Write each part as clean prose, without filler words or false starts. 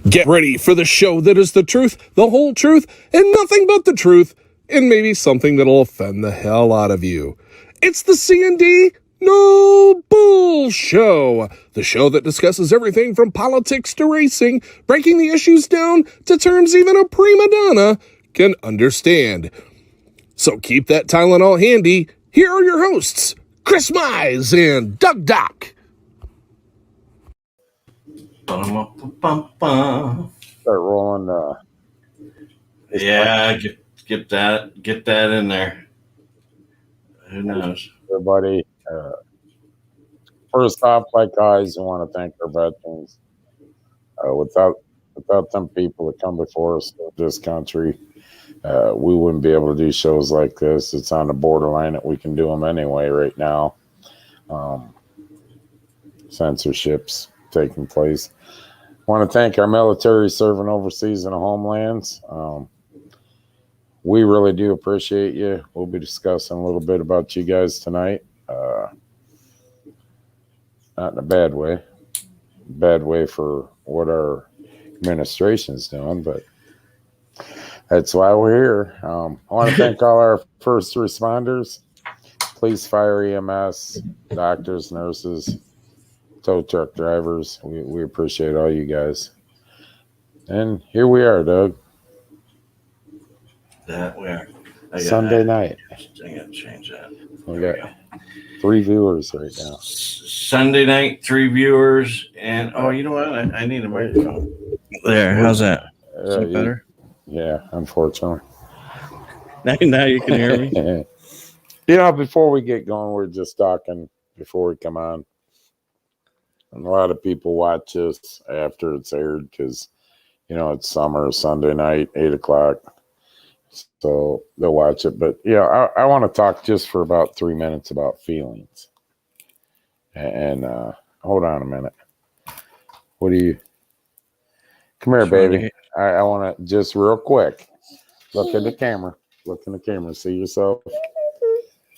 Get ready for the show that is the truth, the whole truth, and nothing but the truth, and maybe something that'll offend the hell out of you. It's the C&D No Bull Show, the show that discusses everything from politics to racing, breaking the issues down to terms even a prima donna can understand. So keep that Tylenol handy. Here are your hosts, Chris Mize and Doug Doc. Start rolling. Yeah, get that in there. Who knows? Everybody, first off, like guys, I want to thank our veterans. Without them people that come before us in this country, we wouldn't be able to do shows like this. It's on the borderline that we can do them anyway right now. Censorship's taking place. I want to thank our military serving overseas in the homelands. We really do appreciate you. We'll be discussing a little bit about you guys tonight. Not in a bad way. Bad way for what our administration's doing, but that's why we're here. I want to thank all our first responders, police, fire, EMS, doctors, nurses, tow truck drivers. We appreciate all you guys. And here we are, Doug. That we are. Sunday night. I gotta change that. We got 3 viewers right now. Sunday night, 3 viewers, and you know what? I need a microphone. There, how's that? Is that better? Yeah, unfortunately. Now you can hear me. Before we get going, we're just talking before we come on. And a lot of people watch this after it's aired because, it's summer, Sunday night, 8 o'clock. So they'll watch it. But, I want to talk just for about 3 minutes about feelings. And hold on a minute. What do you... Come here, baby. I want to just real quick. Look at the camera. Look in the camera. See yourself?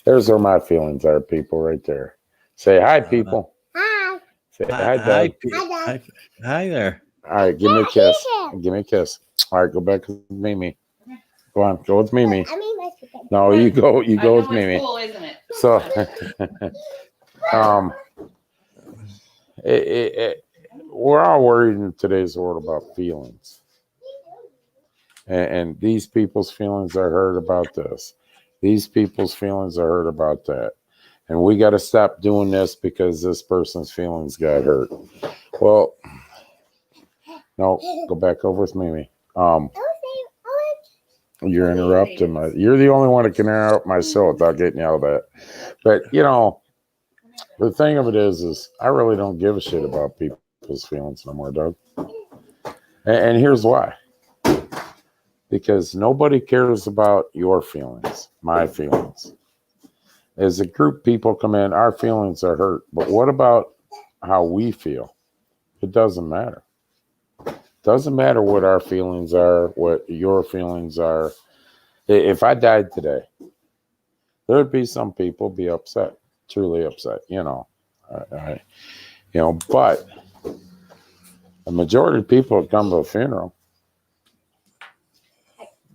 There's where my feelings are, people, right there. Say hi, people. Hi. Say hi, Doug. Hi there. All right, give me a kiss. Give me a kiss. All right, go back with Mimi. Go on, go with Mimi. No, you go with Mimi. Cool, isn't it? So, we're all worried in today's world about feelings. And these people's feelings are hurt about this. These people's feelings are hurt about that. And we got to stop doing this because this person's feelings got hurt. Well, no, go back over with Mimi. You're interrupting you're the only one that can interrupt my show without getting yelled at. But, the thing of it is I really don't give a shit about people's feelings no more, Doug. And here's why. Because nobody cares about your feelings, my feelings. As a group, people come in, our feelings are hurt. But what about how we feel? It doesn't matter. Doesn't matter what our feelings are, what your feelings are. If I died today, there'd be some people be upset, truly upset, but the majority of people that come to a funeral,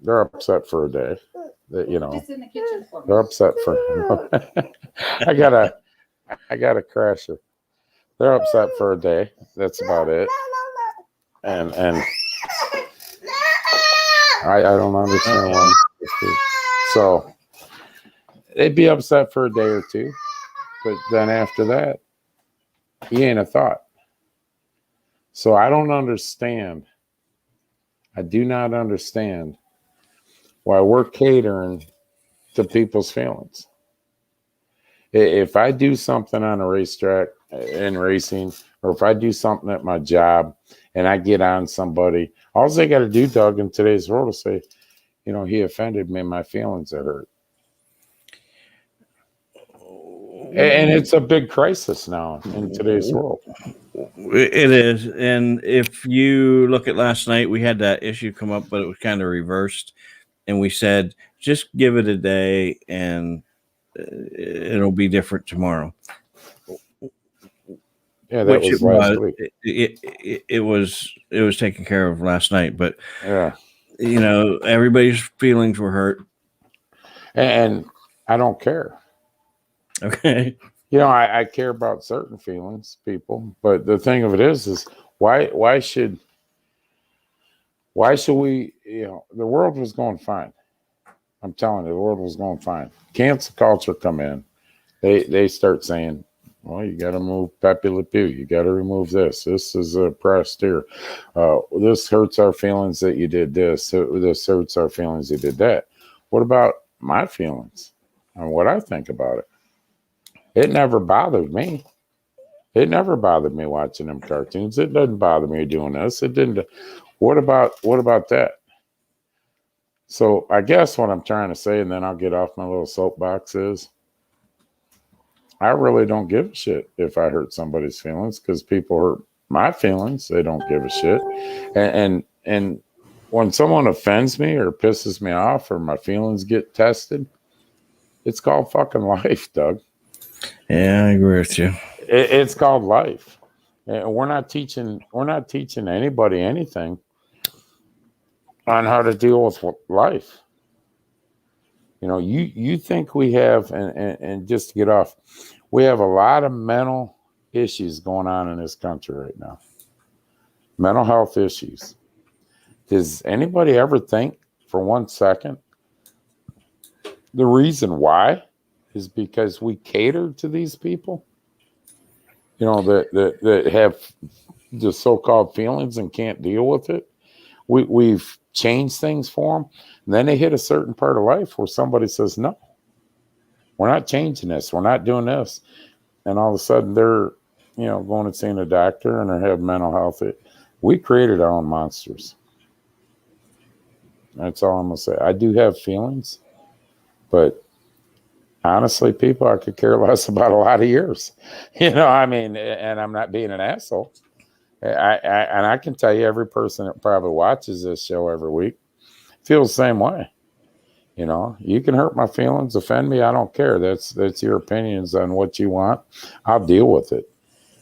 they're upset for a day. Just in the kitchen for me. They're upset for. I got a crasher. They're upset for a day. That's about it. And I don't understand why. So they'd be upset for a day or two, but then after that, he ain't a thought. So I don't understand. I do not understand why we're catering to people's feelings. If I do something on a racetrack in racing, or if I do something at my job and I get on somebody, all they got to do, Doug, in today's world is say, he offended me, my feelings are hurt. And it's a big crisis now in today's world. It is. And if you look at last night, we had that issue come up, but it was kind of reversed. And we said, just give it a day and it'll be different tomorrow. Yeah, that which was it last was. week. It was taken care of last night, but Yeah. everybody's feelings were hurt. And I don't care. Okay. I care about certain feelings, people, but the thing of it is why should we, the world was going fine. I'm telling you, the world was going fine. Cancel culture come in. They start saying, well, you got to move Pepe Le Pew. You got to remove this. This is oppressed here. This hurts our feelings that you did this. This hurts our feelings you did that. What about my feelings and what I think about it? It never bothered me. It never bothered me watching them cartoons. It doesn't bother me doing this. It didn't. What about that? So I guess what I'm trying to say, and then I'll get off my little soapbox, is I really don't give a shit if I hurt somebody's feelings, because people hurt my feelings. They don't give a shit. And when someone offends me or pisses me off or my feelings get tested, it's called fucking life, Doug. Yeah, I agree with you. It's called life. And we're not teaching anybody anything on how to deal with life. You think we have, and just to get off, we have a lot of mental issues going on in this country right now. Mental health issues. Does anybody ever think for 1 second the reason why is because we cater to these people? That have the so-called feelings and can't deal with it. We've changed things for them. And then they hit a certain part of life where somebody says, no, we're not changing this. We're not doing this. And all of a sudden they're, going and seeing a doctor and they have mental health. We created our own monsters. That's all I'm going to say. I do have feelings, but honestly, people, I could care less about a lot of yours. And I'm not being an asshole. I can tell you, every person that probably watches this show every week feels the same way. You can hurt my feelings, offend me. I don't care. That's your opinions on what you want. I'll deal with it.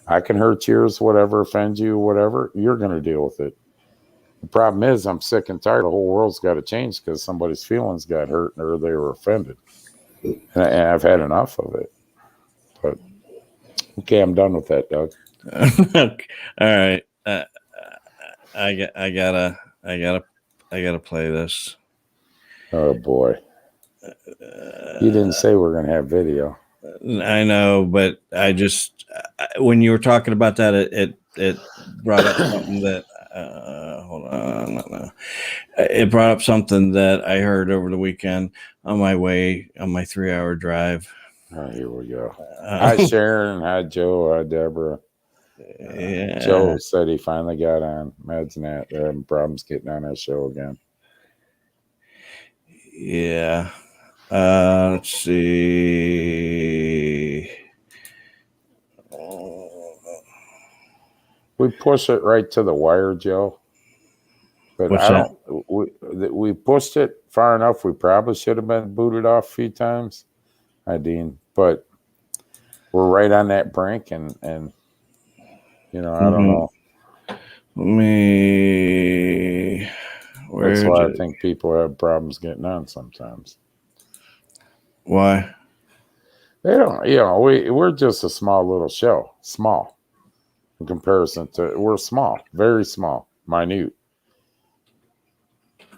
I can hurt yours, whatever, offend you, whatever. You're going to deal with it. The problem is I'm sick and tired. The whole world's got to change because somebody's feelings got hurt or they were offended. And I've had enough of it. But okay, I'm done with that, Doug. All right. I gotta play this. Oh boy. You didn't say we're gonna have video. I know, but I just when you were talking about that, it brought up something that hold on, no. It brought up something that I heard over the weekend on my 3-hour drive. Oh, here we go. Hi Sharon, hi Joe, hi Deborah. Yeah. Joe said he finally got on. Imagine that. They're having problems getting on our show again. Yeah. Let's see. We push it right to the wire, Joe. But What's that? We pushed it far enough. We probably should have been booted off a few times, Dean. But we're right on that brink, and I don't know. That's why I think people have problems getting on sometimes. Why? They don't. We're just a small little show. Small in comparison to, we're small, very small, minute.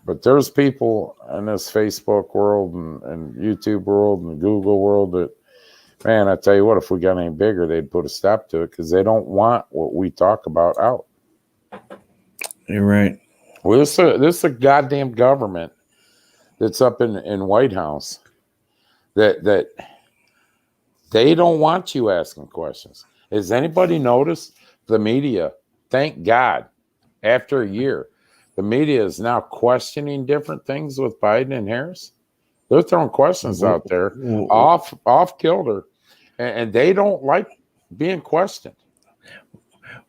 But there's people in this Facebook world and YouTube world and Google world that, man, I tell you what, if we got any bigger, they'd put a stop to it because they don't want what we talk about out. You're right. Well, this is a goddamn government that's up in White House that they don't want you asking questions. Has anybody noticed the media? Thank God, after a year, the media is now questioning different things with Biden and Harris. They're throwing questions out there off kilter, and they don't like being questioned.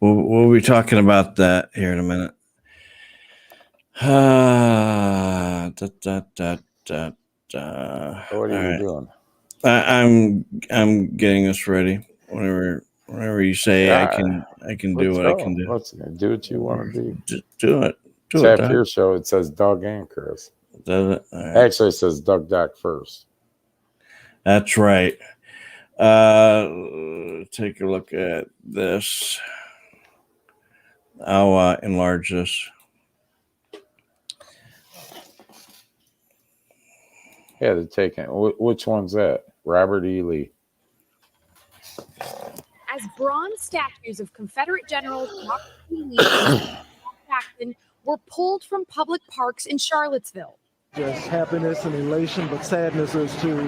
We'll be talking about that here in a minute. What are you doing? I'm getting us ready. Whatever. Whenever you say I can do what I can do. Let's do what you want to do. Just do it. It's after your show. It says Doug and Chris. Does it? All right. Actually, it says Doug Doc first. That's right. Take a look at this. I'll enlarge this. Yeah, they're taking. Which one's that? Robert E. Lee. As bronze statues of Confederate generals Robert E. Lee and Jackson were pulled from public parks in Charlottesville. Just happiness and elation, but sadness as to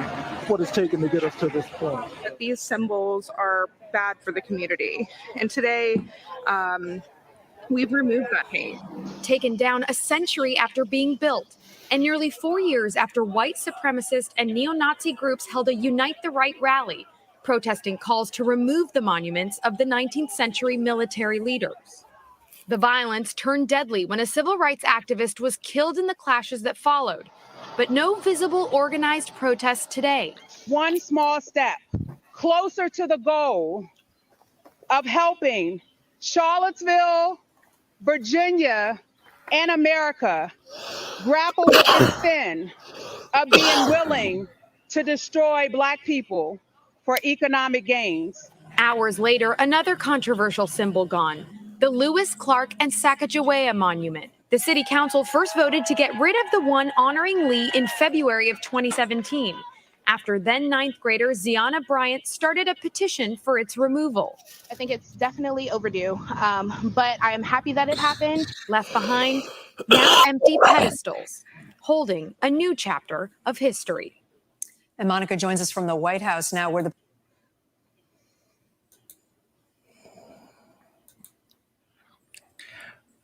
what it's taken to get us to this point. These symbols are bad for the community. And today, we've removed that paint. Taken down a century after being built, and nearly 4 years after white supremacist and neo-Nazi groups held a Unite the Right rally, protesting calls to remove the monuments of the 19th century military leaders. The violence turned deadly when a civil rights activist was killed in the clashes that followed, but no visible organized protests today. One small step closer to the goal of helping Charlottesville, Virginia, and America grapple with the sin of being willing to destroy Black people for economic gains. Hours later, another controversial symbol gone, the Lewis, Clark, and Sacagawea Monument. The city council first voted to get rid of the one honoring Lee in February of 2017, after then ninth grader Ziana Bryant started a petition for its removal. I think it's definitely overdue, but I am happy that it happened. Left behind, now empty pedestals, holding a new chapter of history. And Monica joins us from the White House now, where the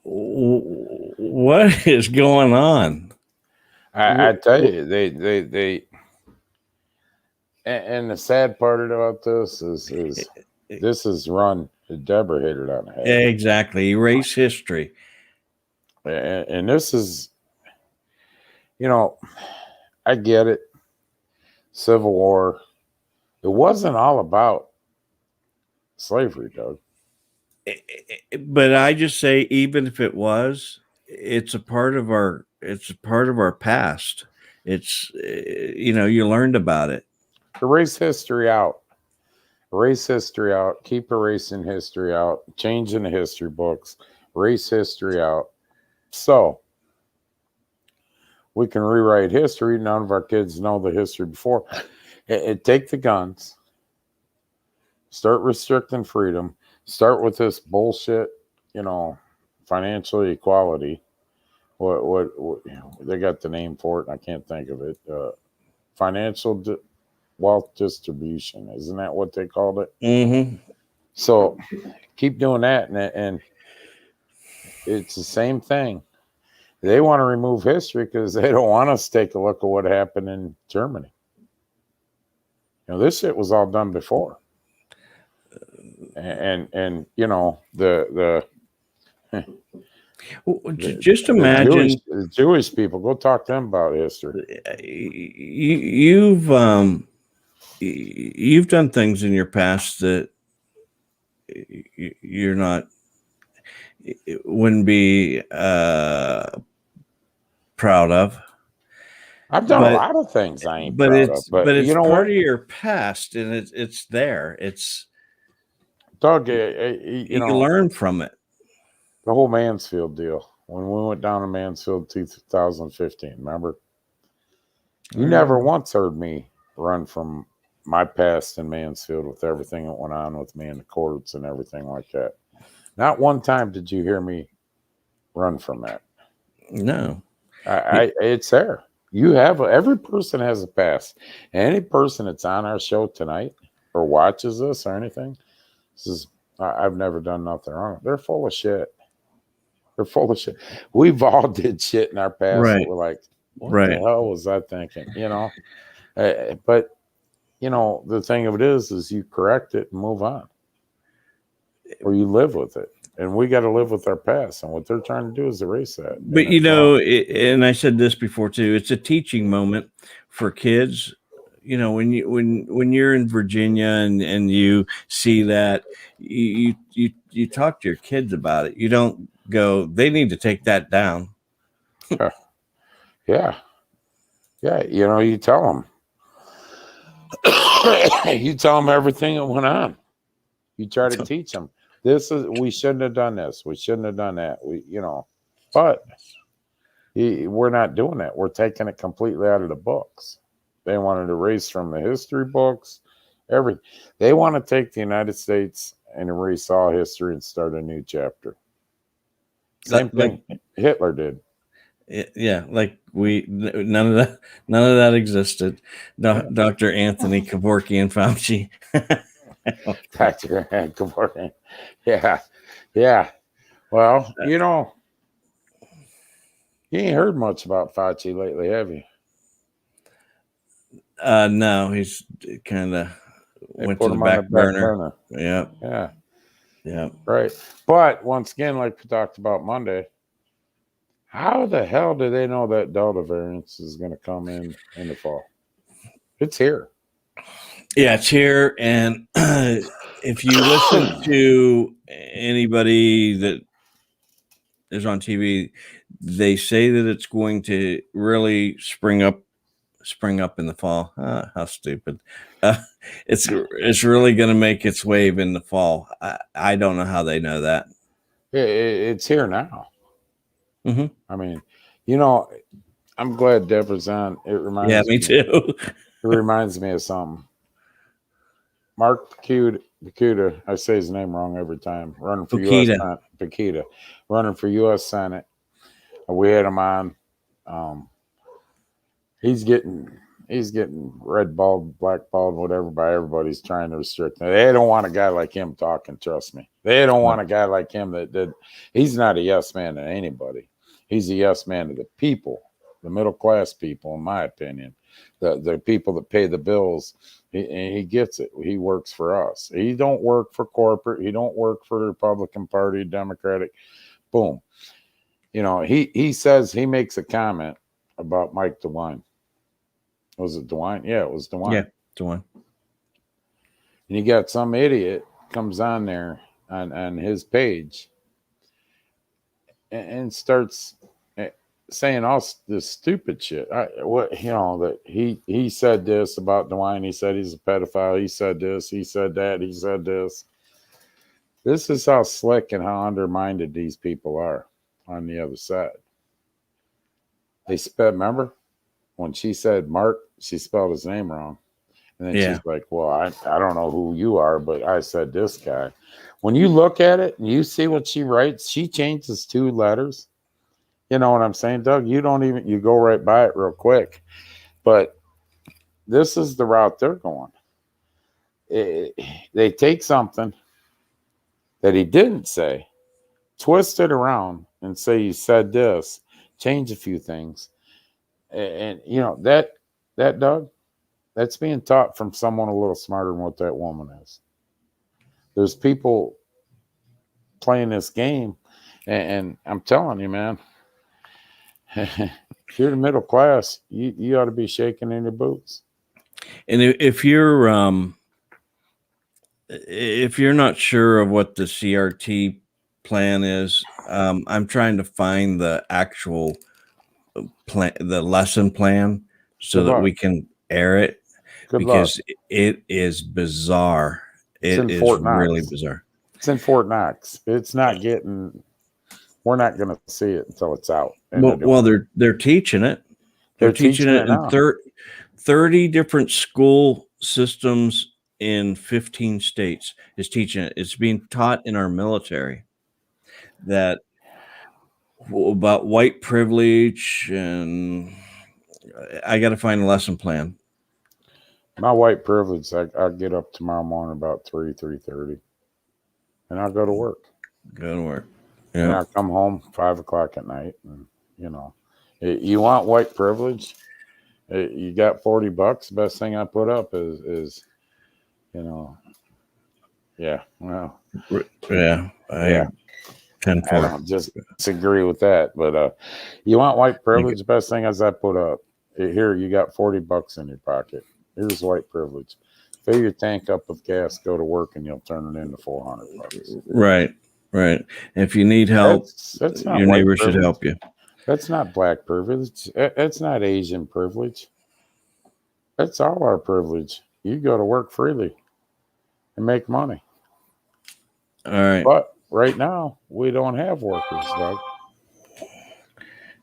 What is going on? I tell you, they and the sad part about this is this is run. Deborah hit it on the head. Exactly. Erase history. And this is, I get it. Civil War. It wasn't all about slavery, Doug. But I just say, even if it was, it's a part of our past. It's, you learned about it. Erase history out. Erase history out. Keep erasing history out. Changing the history books. Erase history out. So we can rewrite history. None of our kids know the history before. Take the guns. Start restricting freedom. Start with this bullshit, financial equality. What they got the name for it, and I can't think of it. Financial wealth distribution, isn't that what they called it? Mm-hmm. So keep doing that, and it's the same thing. They want to remove history because they don't want us to take a look at what happened in Germany. This shit was all done before. And just imagine the Jewish people. Go talk to them about history. You've done things in your past that wouldn't be proud of. I've done a lot of things I ain't proud of. But it's part of your past, and it's there. It's Doug, you can learn from it. The whole Mansfield deal. When we went down to Mansfield 2015, remember? You never once heard me run from my past in Mansfield with everything that went on with me in the courts and everything like that. Not one time did you hear me run from that. No. It's there. Every person has a past. Any person that's on our show tonight or watches us or anything, I've never done nothing wrong. They're full of shit. They're full of shit. We've all did shit in our past. Right. That we're like, what the hell was I thinking? But the thing of it is you correct it and move on, or you live with it. And we got to live with our past. And what they're trying to do is erase that. But and I said this before too. It's a teaching moment for kids. you know, when you're in Virginia and you see that, you talk to your kids about it. You don't go, they need to take that down. Yeah. You know, you tell them. You tell them everything that went on. You try to teach them. We shouldn't have done this. We shouldn't have done that. But we're not doing that. We're taking it completely out of the books. They wanted to erase from the history books, everything. They want to take the United States and erase all history and start a new chapter. Same thing Hitler did. Yeah, like none of that existed. Dr. Anthony Kevorkian Fauci. Dr. Kevorkian. Yeah. Well, you ain't heard much about Fauci lately, have you? No, he's kind of went to the back burner. Yeah. Right. But once again, like we talked about Monday, how the hell do they know that Delta variant is going to come in the fall? It's here. Yeah, it's here. And if you listen to anybody that is on TV, they say that it's going to really spring up in the fall. How stupid. It's really going to make its wave in the fall. I don't know how they know that. It's here now. Mm-hmm. I mean, I'm glad Deborah's on. It reminds me too. It reminds me of something. Mark Paquita, I say his name wrong every time. Running for U.S. Senate. Paquita, running for U.S. Senate. We had him on. He's getting red balled, black balled, whatever by everybody's trying to restrict him. They don't want a guy like him talking. Trust me, they don't want a guy like him that he's not a yes man to anybody. He's a yes man to the people, the middle class people, in my opinion, the people that pay the bills. He gets it. He works for us. He don't work for corporate. He don't work for the Republican Party, Democratic. Boom. He says, he makes a comment about Mike Dewine. Was it Dewine? Yeah, it was Dewine. Yeah, Dewine. And you got some idiot comes on there on his page and starts saying all this stupid shit. That he said this about Dewine. He said he's a pedophile. He said this. He said that. He said this. This is how slick and how undermined these people are on the other side. Remember when she said Mark, she spelled his name wrong. And then she's like, well, I don't know who you are, but I said this guy. When you look at it and you see what she writes, she changes 2 letters. You know what I'm saying, Doug? You go right by it real quick. But this is the route they're going. They take something that he didn't say, twist it around and say he said this, change a few things. And that Doug, that's being taught from someone a little smarter than what that woman is. There's people playing this game, and I'm telling you, man, if you're the middle class, you ought to be shaking in your boots. And if you're not sure of what the CRT plan is, I'm trying to find the actual plan, the lesson plan, so that we can air it. Because it is bizarre. It is really bizarre. It's in Fort Knox. It's not getting. We're not going to see it until it's out. Well, they're teaching it. They're teaching it in 30 different school systems in 15 states. Is teaching it. It's being taught in our military. That about white privilege, and I got to find a lesson plan. My white privilege, I'll get up tomorrow morning about 3:30, and I'll go to work. Yeah. And I'll come home 5 o'clock at night. And, you want white privilege? You got $40. The best thing I put up is yeah. Well, yeah. I don't just disagree with that. But you want white privilege? The best thing is I put up here. You got $40 in your pocket. Here's white privilege. Fill your tank up with gas, go to work, and you'll turn it into $400. Right. If you need help, That's not your white neighbor should privilege. help you. That's not black privilege. That's not Asian privilege. That's all our privilege. You go to work freely and make money. All right. But right now, we don't have workers, Doug.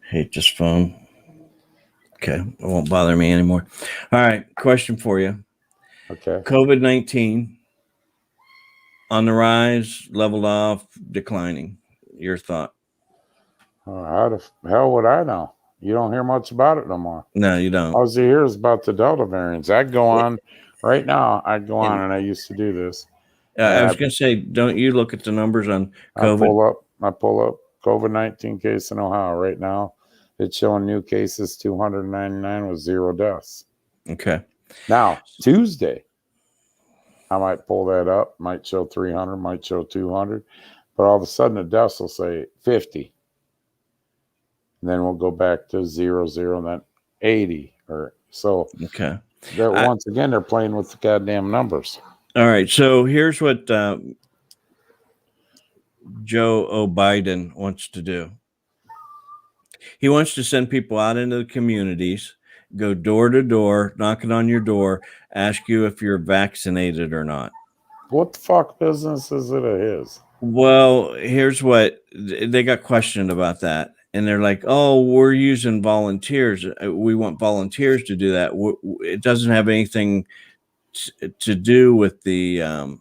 Hate this phone. Okay. It won't bother me anymore. All right. Question for you. Okay. COVID-19 on the rise, leveled off, declining. Your thought? How the hell would I know? You don't hear much about it no more. No, you don't. All you hear is about the Delta variants. I go on right now. I go on, and I used to do this. I was going to say, don't you look at the numbers on COVID? I pull up COVID-19 case in Ohio right now. It's showing new cases 299 with 0 deaths. Okay. Now, Tuesday, I might pull that up, might show 300, might show 200, but all of a sudden the deaths will say 50. And then we'll go back to 0, 0, and then 80 or so. Okay. Once again, they're playing with the goddamn numbers. All right. So here's what Joe O'Biden wants to do. He wants to send people out into the communities, go door to door, knocking on your door, ask you if you're vaccinated or not. What the fuck business is it of his? Well, here's what they got questioned about that. And they're like, oh, we're using volunteers. We want volunteers to do that. It doesn't have anything to do with the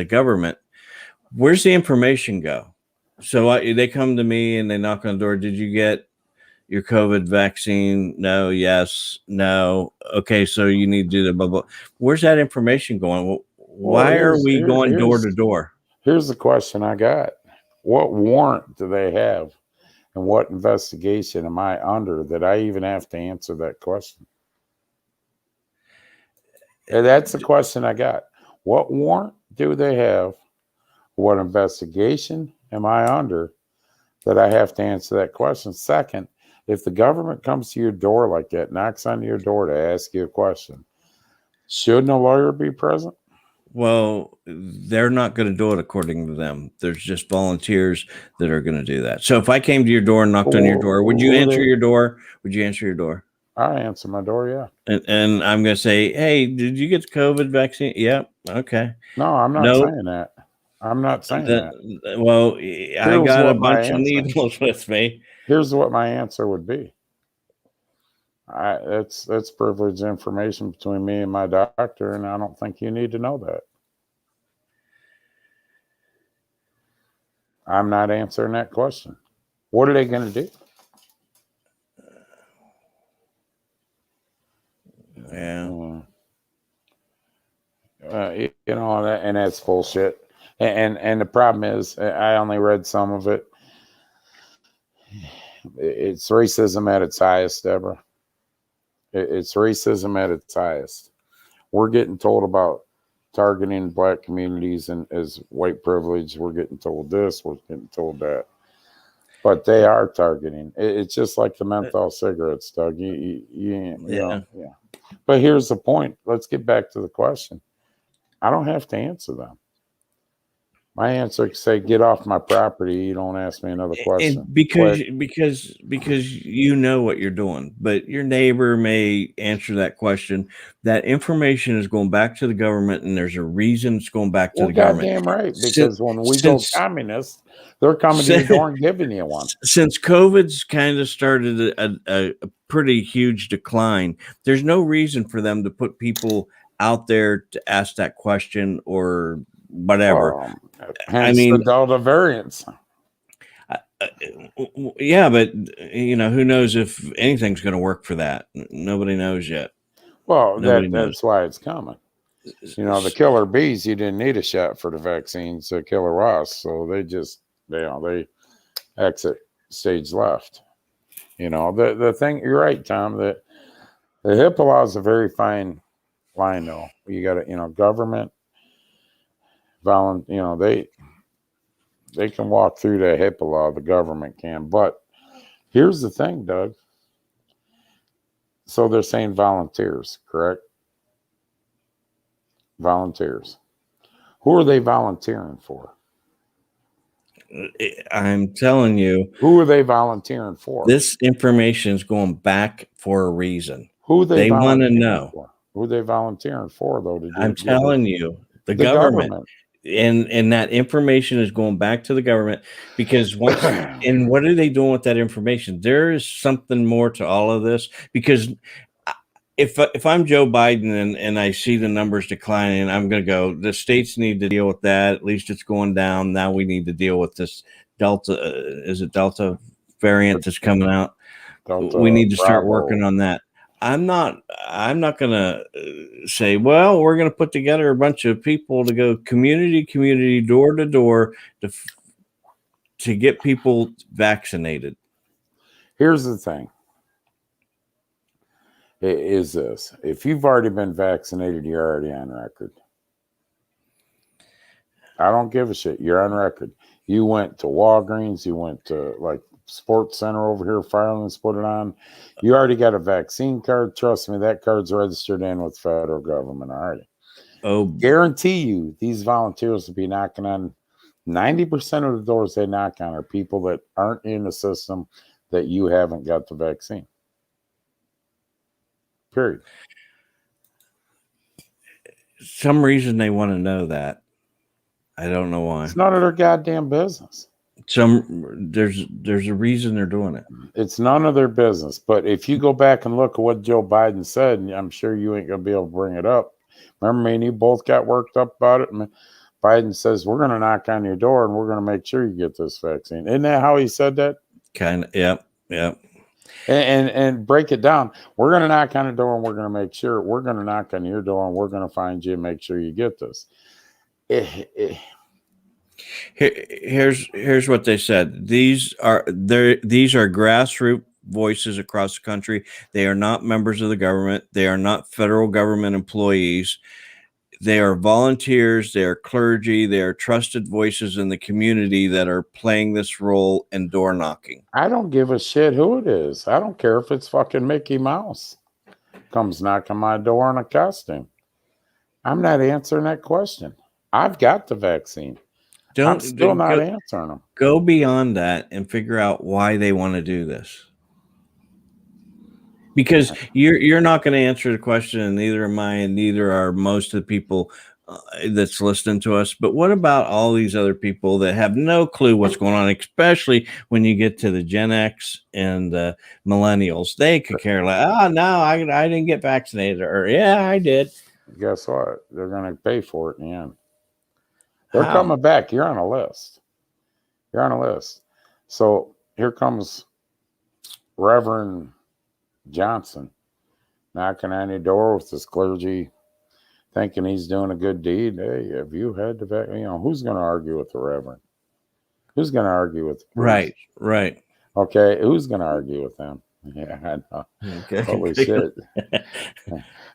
government. Where's the information go? So they come to me and they knock on the door. Did you get your COVID vaccine? No, yes, no. Okay, so you need to do the blah, blah. Where's that information going? Why are we going door to door? Here's the question I got. What warrant do they have? And what investigation am I under that I even have to answer that question? And that's the question I got. What warrant do they have? What investigation am I under that I have to answer that question? Second, if the government comes to your door like that, knocks on your door to ask you a question, shouldn't a lawyer be present? Well, they're not going to do it according to them. There's just volunteers that are going to do that. So if I came to your door and knocked on your door, would you answer your door? Would you answer your door? I answer my door, yeah. And I'm going to say, hey, did you get the COVID vaccine? Yep. Okay. No, I'm not saying that. I'm not saying that. Well, I got a bunch of needles with me. Here's what my answer would be. That's privileged information between me and my doctor, and I don't think you need to know that. I'm not answering that question. What are they going to do? Yeah. You know, and that's bullshit. And the problem is, I only read some of it. It's racism at its highest, Deborah. It's racism at its highest. We're getting told about targeting black communities and as white privilege. We're getting told this. We're getting told that. But they are targeting. It's just like the menthol cigarettes, Doug. You know. But here's the point. Let's get back to the question. I don't have to answer them. My answer is say, get off my property. You don't ask me another question. Because you know what you're doing, but your neighbor may answer that question. That information is going back to the government, and there's a reason it's going back to the government. Goddamn right. Because when we go communist, they're coming to your door and giving you one. Since COVID's kind of started a pretty huge decline, there's no reason for them to put people out there to ask that question or whatever. I mean, the Delta variants. Yeah, but you know, who knows if anything's going to work for that? Nobody knows yet. Well, that's why it's coming. You know, the killer bees, you didn't need a shot for the vaccines to kill a wasp, so they just, they exit stage left. You know, the thing, you're right, Tom, that the HIPAA law is a very fine line, though. You got to, government, they can walk through the HIPAA law, the government can. But here's the thing, Doug. So they're saying volunteers, correct? Volunteers. Who are they volunteering for? I'm telling you, who are they volunteering for? This information is going back for a reason. Who they want to volunteering know. for? Who are they volunteering for, though? To do I'm telling you, the government. And that information is going back to the government because once and what are they doing with that information? There is something more to all of this because if I'm Joe Biden and I see the numbers declining, I'm going to go, the states need to deal with that. At least it's going down. Now we need to deal with this Delta. Is it Delta variant that's coming out? Delta, we need to start Bravo. working on that. I'm not going to say, well, we're going to put together a bunch of people to go community, door to door to get people vaccinated. Here's the thing. Is this. If you've already been vaccinated, you're already on record. I don't give a shit. You're on record. You went to Walgreens. You went to like Sports Center over here, Firelands, put it on. You already got a vaccine card. Trust me, that card's registered in with the federal government already. Oh, guarantee you these volunteers will be knocking on 90% of the doors they knock on are people that aren't in the system that you haven't got the vaccine. Period. Some reason they want to know that. I don't know why. It's none of their goddamn business. There's a reason they're doing it. It's none of their business. But if you go back and look at what Joe Biden said, and I'm sure you ain't gonna be able to bring it up. Remember, me and you both got worked up about it. And Biden says we're gonna knock on your door and we're gonna make sure you get this vaccine. Isn't that how he said that? Kind of. Yep. And break it down. We're gonna knock on the door and we're gonna make sure. We're gonna knock on your door and we're gonna find you and make sure you get this. Here's what they said. These are grassroots voices across the country. They are not members of the government. They are not federal government employees. They are volunteers. They are clergy. They are trusted voices in the community that are playing this role in door knocking. I don't give a shit who it is. I don't care if it's fucking Mickey Mouse comes knocking my door in a costume. I'm not answering that question. I've got the vaccine. I'm still not answering them. Go beyond that and figure out why they want to do this. Because you're not going to answer the question, and neither am I, and neither are most of the people that's listening to us. But what about all these other people that have no clue what's going on, especially when you get to the Gen X and millennials? They could care less. Oh, no, I didn't get vaccinated. Or, yeah, I did. Guess what? They're going to pay for it in the end. They're coming back. You're on a list. You're on a list. So here comes Reverend Johnson knocking on your door with his clergy, thinking he's doing a good deed. Hey, have you had the vaccine? Who's going to argue with the Reverend? Who's going to argue with the priest? Right. Okay, who's going to argue with them? Yeah, I know. Okay. Holy shit.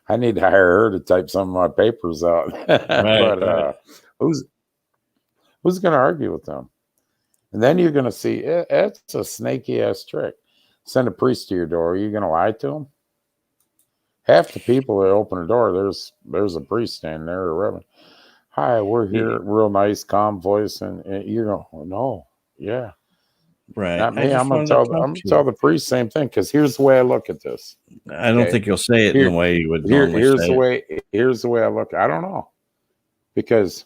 I need to hire her to type some of my papers out. But who's going to argue with them? And then you're going to see it's a snaky ass trick. Send a priest to your door. Are you going to lie to them? Half the people that open the door, there's a priest standing there, a reverend. Hi, we're here. Real nice, calm voice, and you go, oh, no, yeah, right. Not me. I'm gonna tell the priest same thing because here's the way I look at this. I don't think you'll say it in the way you would normally say. Here's the way I look. I don't know, because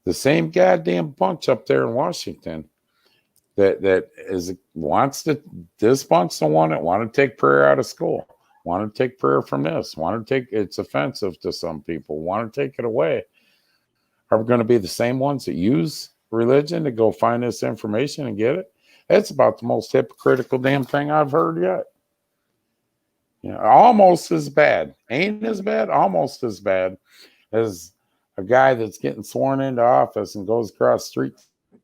the same goddamn bunch up there in Washington that wants this bunch the one that want to take prayer out of school, want to take prayer from this, want to take it's offensive to some people, want to take it away, are going to be the same ones that use religion to go find this information and get it. It's about the most hypocritical damn thing I've heard yet. Almost as bad, ain't as bad, almost as bad as a guy that's getting sworn into office and goes across the street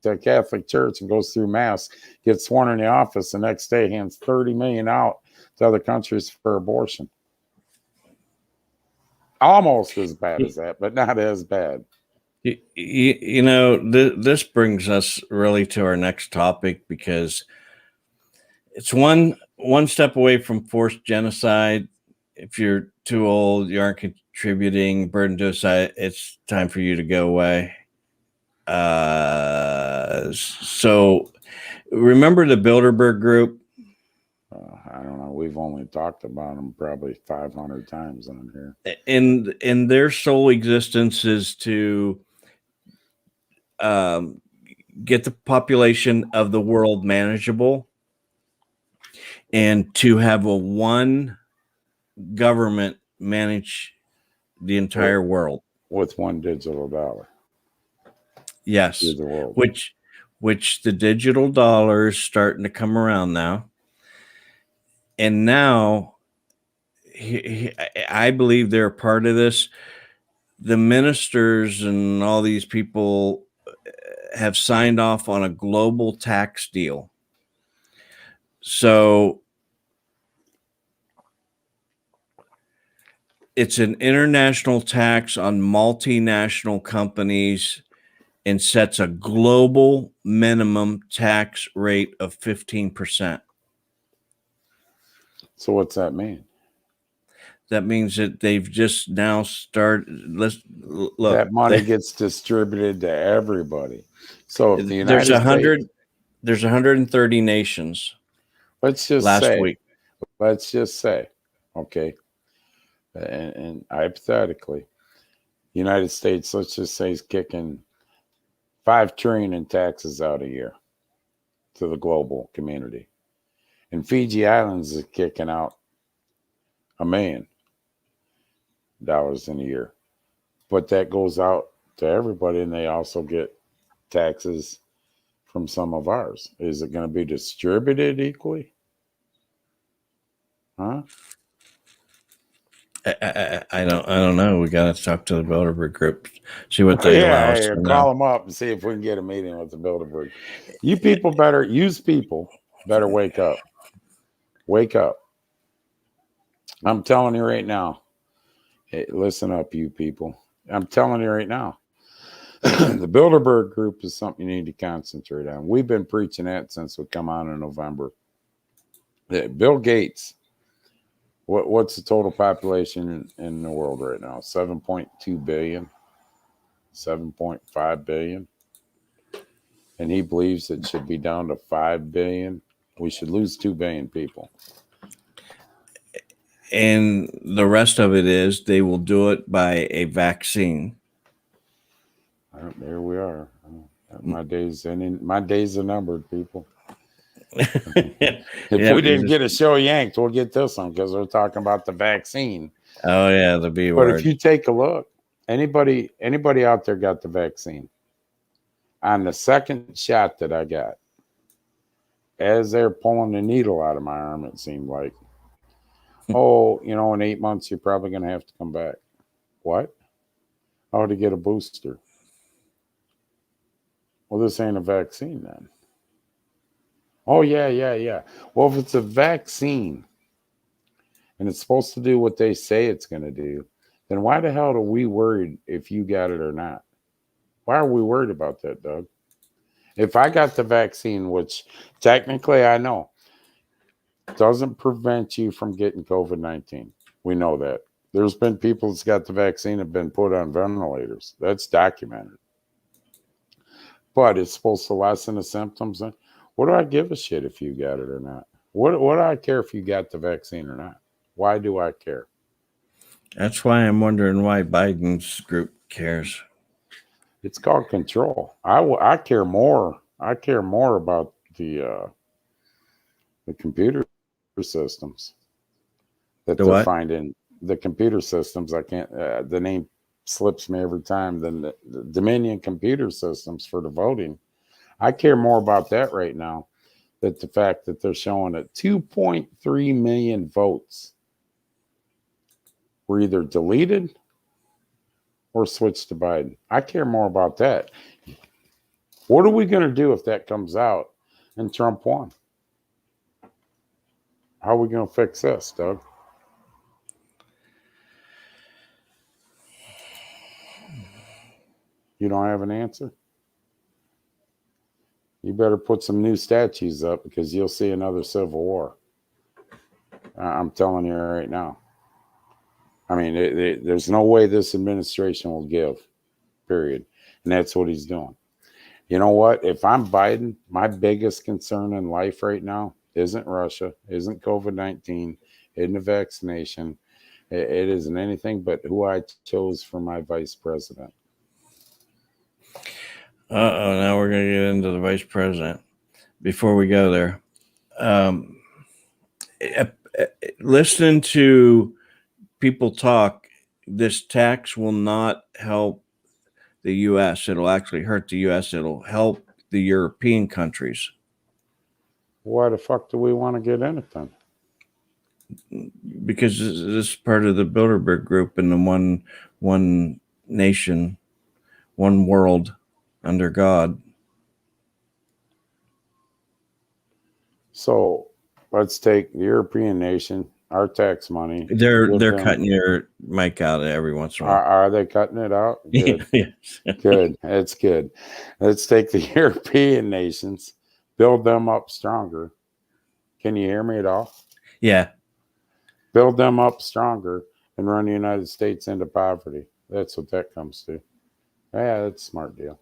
to a Catholic church and goes through mass, gets sworn in the office, the next day hands $30 million out to other countries for abortion. Almost as bad as that, but not as bad. This brings us really to our next topic, because it's one step away from forced genocide. If you're too old. You aren't contributing. Burden to society. It's time for you to go away. So remember the Bilderberg group? I don't know. We've only talked about them probably 500 times on here. And their sole existence is to get the population of the world manageable and to have a one government manage the entire world with $1 digital dollar. Yes, the world. which the digital dollar is starting to come around now. And now I believe they're a part of this. The ministers and all these people have signed off on a global tax deal. So it's an international tax on multinational companies and sets a global minimum tax rate of 15%. So what's that mean? That means that they've just now started. Let's look. That money gets distributed to everybody. So if the United there's 130 nations. Let's just say, okay, and hypothetically, the United States, let's just say, is kicking $5 trillion in taxes out a year to the global community, and Fiji Islands is kicking out $1 million in a year, but that goes out to everybody, and they also get taxes from some of ours. Is it going to be distributed equally? Huh? I don't know. We got to talk to the Bilderberg group, see what they allow us to call them up and see if we can get a meeting with the Bilderberg. You people better wake up. Wake up. I'm telling you right now. Hey, listen up, you people. I'm telling you right now. The Bilderberg group is something you need to concentrate on. We've been preaching that since we come on in November. Bill Gates. What's the total population in the world right now? 7.2 billion, 7.5 billion. And he believes it should be down to 5 billion. We should lose 2 billion people. And the rest of it is they will do it by a vaccine. There we are. My days are numbered, people. If we didn't get a show yanked, we'll get this one because we're talking about the vaccine. Oh yeah, the B word. But if you take a look, anybody out there got the vaccine? On the second shot that I got, as they're pulling the needle out of my arm, it seemed like, in 8 months you're probably going to have to come back. What? Oh, to get a booster. Well, this ain't a vaccine then. Oh, yeah. Well, if it's a vaccine and it's supposed to do what they say it's going to do, then why the hell are we worried if you got it or not? Why are we worried about that, Doug? If I got the vaccine, which technically I know doesn't prevent you from getting COVID-19. We know that. There's been people that's got the vaccine have been put on ventilators. That's documented. But it's supposed to lessen the symptoms. What do I give a shit if you got it or not? What do I care if you got the vaccine or not? Why do I care? That's why I'm wondering why Biden's group cares. It's called control. I care more. I care more about the computer systems that they're finding. The computer systems. I can't. The name slips me every time. Than the Dominion computer systems for the voting. I care more about that right now than the fact that they're showing that 2.3 million votes were either deleted or switched to Biden. I care more about that. What are we going to do if that comes out and Trump won? How are we going to fix this, Doug? You don't have an answer? You better put some new statues up because you'll see another civil war. I'm telling you right now. I mean, there's no way this administration will give, period. And that's what he's doing. You know what? If I'm Biden, my biggest concern in life right now isn't Russia, isn't COVID-19, isn't a vaccination. It isn't anything but who I chose for my vice president. Now we're going to get into the vice president. Before we go there, listening to people talk, this tax will not help the U.S. It'll actually hurt the U.S. It'll help the European countries. Why the fuck do we want to get in it then? Because this is part of the Bilderberg group and the one nation, one world under God. So let's take the European nation, our tax money. They're cutting your mic out every once in a while. Are they cutting it out? Good. Yes. Good. That's good. Let's take the European nations, build them up stronger. Can you hear me at all? Yeah. Build them up stronger and run the United States into poverty. That's what that comes to. Yeah, that's a smart deal.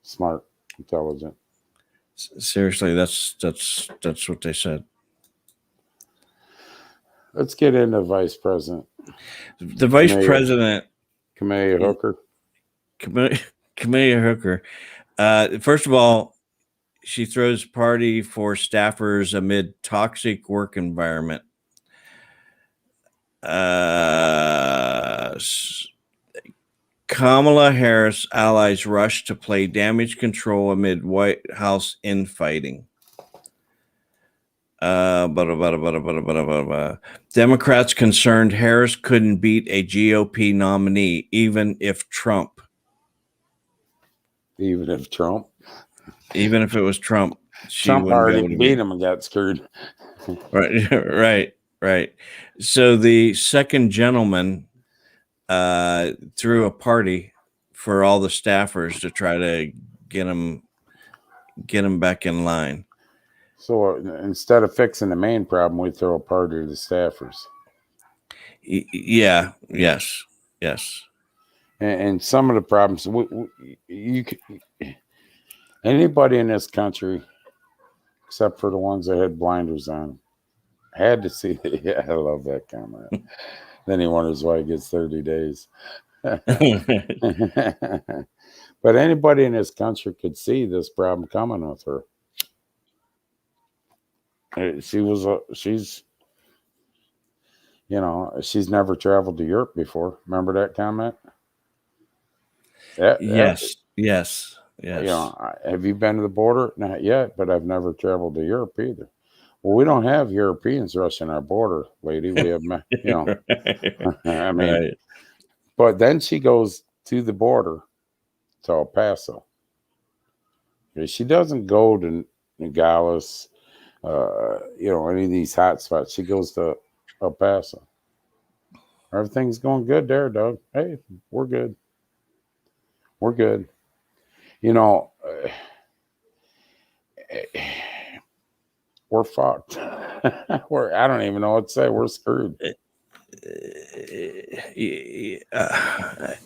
Smart, intelligent. Seriously, that's what they said. Let's get into vice president. The vice president, Camellia Hooker. Camellia Hooker. First of all, she throws party for staffers amid toxic work environment. Kamala Harris allies rush to play damage control amid White House infighting. Democrats concerned Harris couldn't beat a GOP nominee, even if Trump. Even if Trump? Even if it was Trump. Trump already beat him and got screwed. Right. So the second gentleman threw a party for all the staffers to try to get him back in line. So instead of fixing the main problem, we throw a party to the staffers. Yeah. Yes. And some of the problems, anybody in this country, except for the ones that had blinders on, had to see. Yeah, I love that comment. Then he wonders why he gets 30 days. But anybody in this country could see this problem coming with her. She's never traveled to Europe before. Remember that comment? Yes. Have you been to the border? Not yet, but I've never traveled to Europe either. Well, we don't have Europeans rushing our border, lady. We have, I mean, right. But then she goes to the border to El Paso. She doesn't go to Nogales, any of these hot spots. She goes to El Paso. Everything's going good there, Doug. Hey, we're good. We're good. We're fucked. I don't even know what to say. We're screwed. I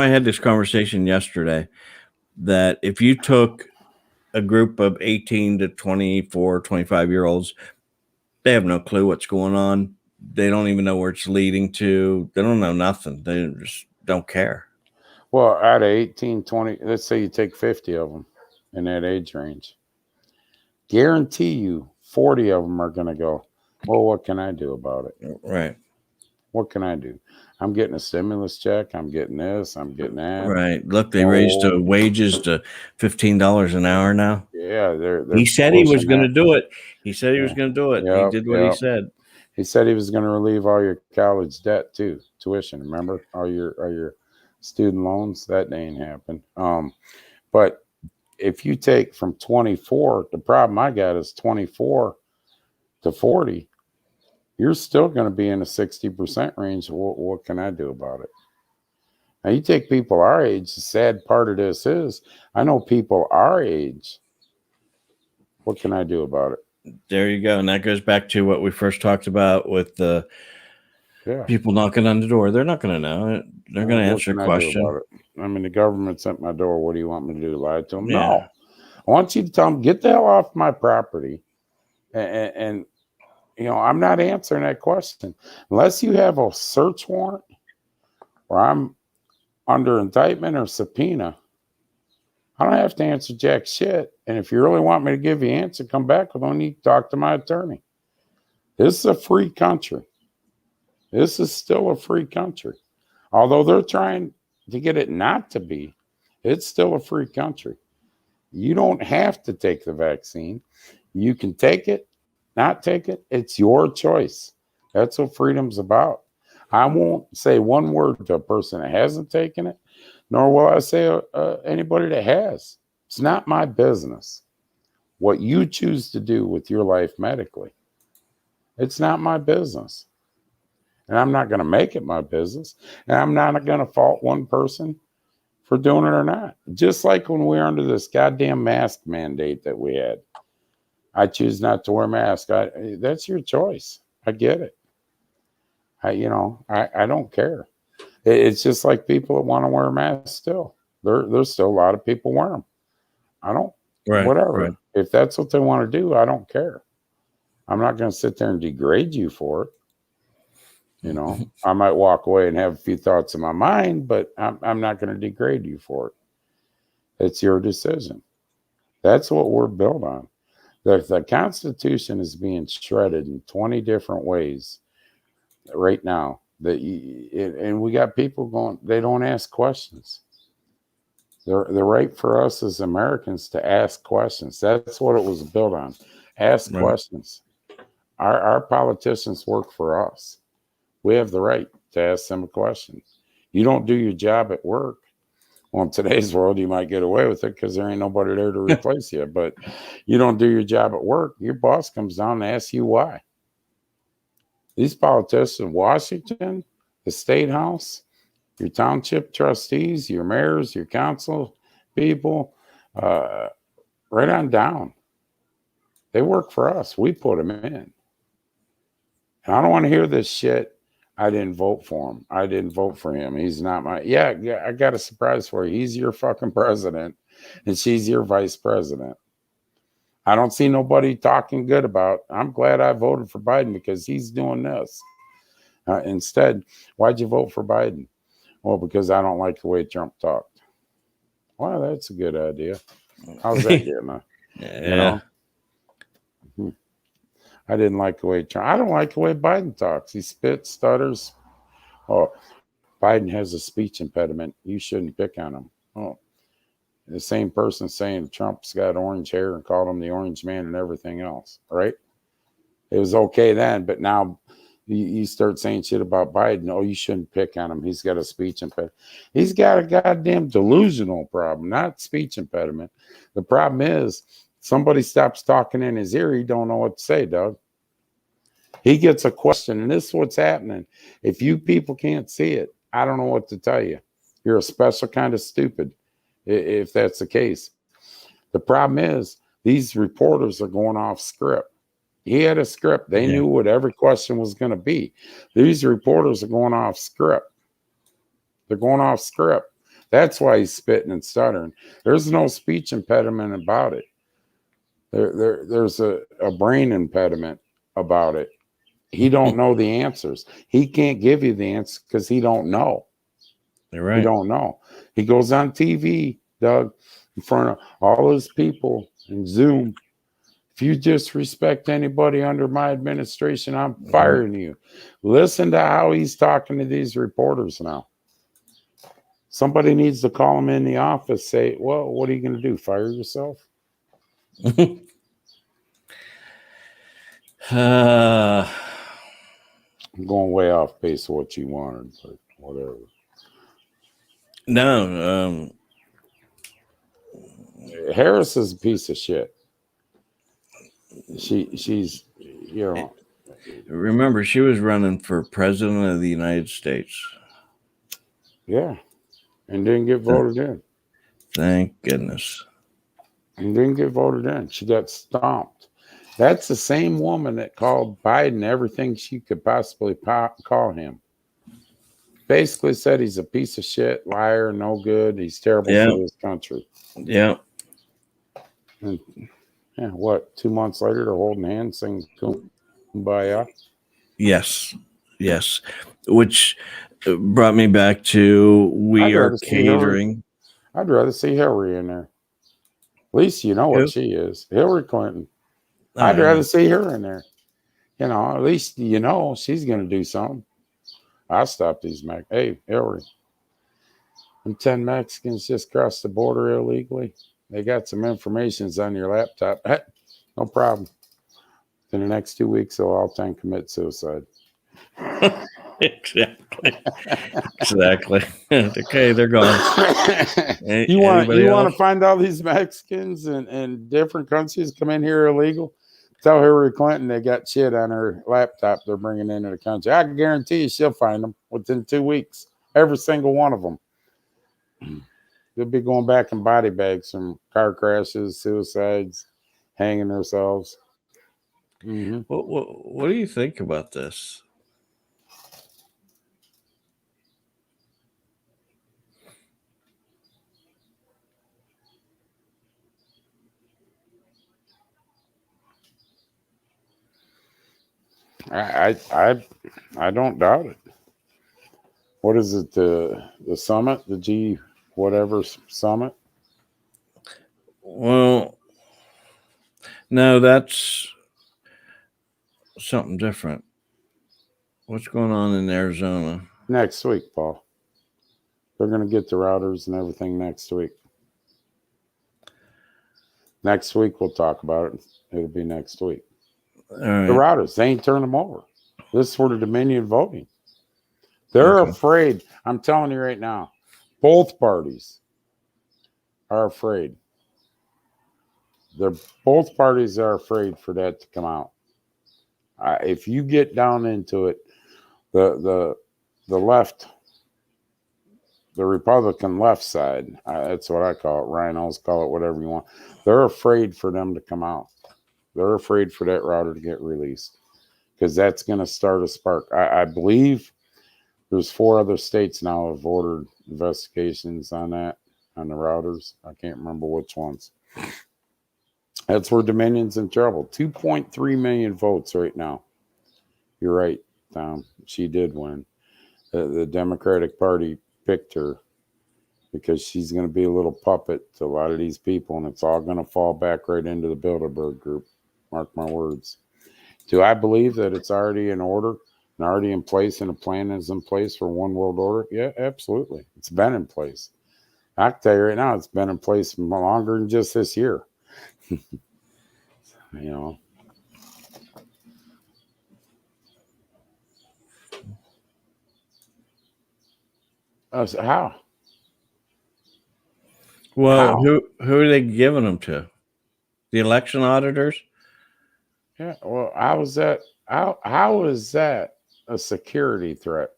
had this conversation yesterday that if you took a group of 18 to 24, 25-year-olds, they have no clue what's going on. They don't even know where it's leading to. They don't know nothing. They just don't care. Well, out of 18, 20, let's say you take 50 of them in that age range. Guarantee you 40 of them are going to go, well, what can I do about it? Right. What can I do? I'm getting a stimulus check. I'm getting this. I'm getting that. Right. Look, they raised the wages to $15 an hour now. Yeah. He said he was going to do it. He said he was going to do it. He did what he said. He said he was going to relieve all your college debt too, tuition. Remember all your student loans? That ain't happened. But if you take from 24, the problem I got is 24 to 40. You're still going to be in the 60% range. What can I do about it? Now, you take people our age, the sad part of this is, I know people our age. What can I do about it? There you go. And that goes back to what we first talked about with the Yeah. People knocking on the door. They're not going to know. They're going to answer a What can I do question. about it? I mean, the government's at my door. What do you want me to do? Lie to them? Yeah. No. I want you to tell them, get the hell off my property. And you know, I'm not answering that question. Unless you have a search warrant or I'm under indictment or subpoena, I don't have to answer jack shit. And if you really want me to give you an answer, come back with one. You talk to my attorney. This is a free country. This is still a free country. Although they're trying to get it not to be, it's still a free country. You don't have to take the vaccine. You can take it, not take it. It's your choice. That's what freedom's about. I won't say one word to a person that hasn't taken it, nor will I say anybody that has. It's not my business what you choose to do with your life medically. It's not my business. And I'm not going to make it my business. And I'm not going to fault one person for doing it or not. Just like when we were under this goddamn mask mandate that we had. I choose not to wear a mask. That's your choice. I get it. I don't care. It's just like people that want to wear a mask still. There's still a lot of people wearing them. I don't, whatever. Right. If that's what they want to do, I don't care. I'm not going to sit there and degrade you for it. You know, I might walk away and have a few thoughts in my mind, but I'm not going to degrade you for it. It's your decision. That's what we're built on. The Constitution is being shredded in 20 different ways right now. And we got people going, they don't ask questions. The right for us as Americans to ask questions. That's what it was built on. Ask questions. Our politicians work for us. We have the right to ask them a question. You don't do your job at work. Well, in today's world, you might get away with it because there ain't nobody there to replace you. But you don't do your job at work, your boss comes down and asks you why. These politicians in Washington, the State House, your township trustees, your mayors, your council people, right on down. They work for us. We put them in. And I don't want to hear this shit. I didn't vote for him. I didn't vote for him. He's not my... Yeah, I got a surprise for you. He's your fucking president, and she's your vice president. I don't see nobody talking good about, I'm glad I voted for Biden because he's doing this. Instead, why'd you vote for Biden? Well, because I don't like the way Trump talked. Well, that's a good idea. How's that getting? Yeah. You know? I didn't like the way Trump. I don't like the way Biden talks. He spits, stutters. Oh, Biden has a speech impediment. You shouldn't pick on him. Oh, the same person saying Trump's got orange hair and called him the orange man and everything else, right? It was okay then, but now you start saying shit about Biden. Oh, you shouldn't pick on him. He's got a speech impediment. He's got a goddamn delusional problem, not speech impediment. The problem is somebody stops talking in his ear. He don't know what to say, Doug. He gets a question, and this is what's happening. If you people can't see it, I don't know what to tell you. You're a special kind of stupid, if that's the case. The problem is these reporters are going off script. He had a script. They knew what every question was going to be. These reporters are going off script. They're going off script. That's why he's spitting and stuttering. There's no speech impediment about it. There's a brain impediment about it. He don't know the answers. He can't give you the answer because he don't know. You're right. He don't know. He goes on TV, Doug, in front of all his people in Zoom. If you disrespect anybody under my administration, I'm firing you. Listen to how he's talking to these reporters now. Somebody needs to call him in the office, say, well, what are you going to do? Fire yourself? I'm going way off base of what you wanted, but whatever. No. Harris is a piece of shit. She's, you know. Remember, she was running for president of the United States. Yeah. And didn't get voted in. Thank goodness. And didn't get voted in. She got stomped. That's the same woman that called Biden everything she could possibly call him. Basically said he's a piece of shit, liar, no good. He's terrible for this country. Yeah. And yeah, what? 2 months later, they're holding hands, singing "Kumbaya." Yes. Yes. Which brought me back to we are catering. I'd rather see Hillary in there. At least you know what she is, Hillary Clinton. I'd rather see her in there. You know, at least you know she's going to do something. I'll stop these Hey, Hillary. Them 10 Mexicans just crossed the border illegally. They got some informations on your laptop. Hey, no problem. In the next 2 weeks, they'll all 10 commit suicide. Exactly. Okay, they're gone. You want to find all these Mexicans in different countries come in here illegal? Tell Hillary Clinton they got shit on her laptop they're bringing into the country. I can guarantee you she'll find them within 2 weeks. Every single one of them. They'll be going back in body bags from car crashes, suicides, hanging themselves. Mm-hmm. What do you think about this? I don't doubt it. What is it? The summit, the G whatever summit? Well, no, that's something different. What's going on in Arizona? Next week, Paul. They're going to get the routers and everything next week. Next week, we'll talk about it. It'll be next week. All right. The routers, they ain't turning them over. This is for the Dominion voting. They're afraid. I'm telling you right now, both parties are afraid. Both parties are afraid for that to come out. If you get down into it, the left, the Republican left side, that's what I call it. Rhinos, call it whatever you want. They're afraid for them to come out. They're afraid for that router to get released because that's going to start a spark. I believe there's 4 other states now have ordered investigations on that, on the routers. I can't remember which ones. That's where Dominion's in trouble. 2.3 million votes right now. You're right, Tom. She did win. The Democratic Party picked her because she's going to be a little puppet to a lot of these people, and it's all going to fall back right into the Bilderburg group. Mark my words. Do I believe that it's already in order and already in place and a plan is in place for one world order? Yeah, absolutely. It's been in place. I can tell you right now, it's been in place longer than just this year. You know. How? Well, who are they giving them to? The election auditors? Yeah. Well, how is that a security threat?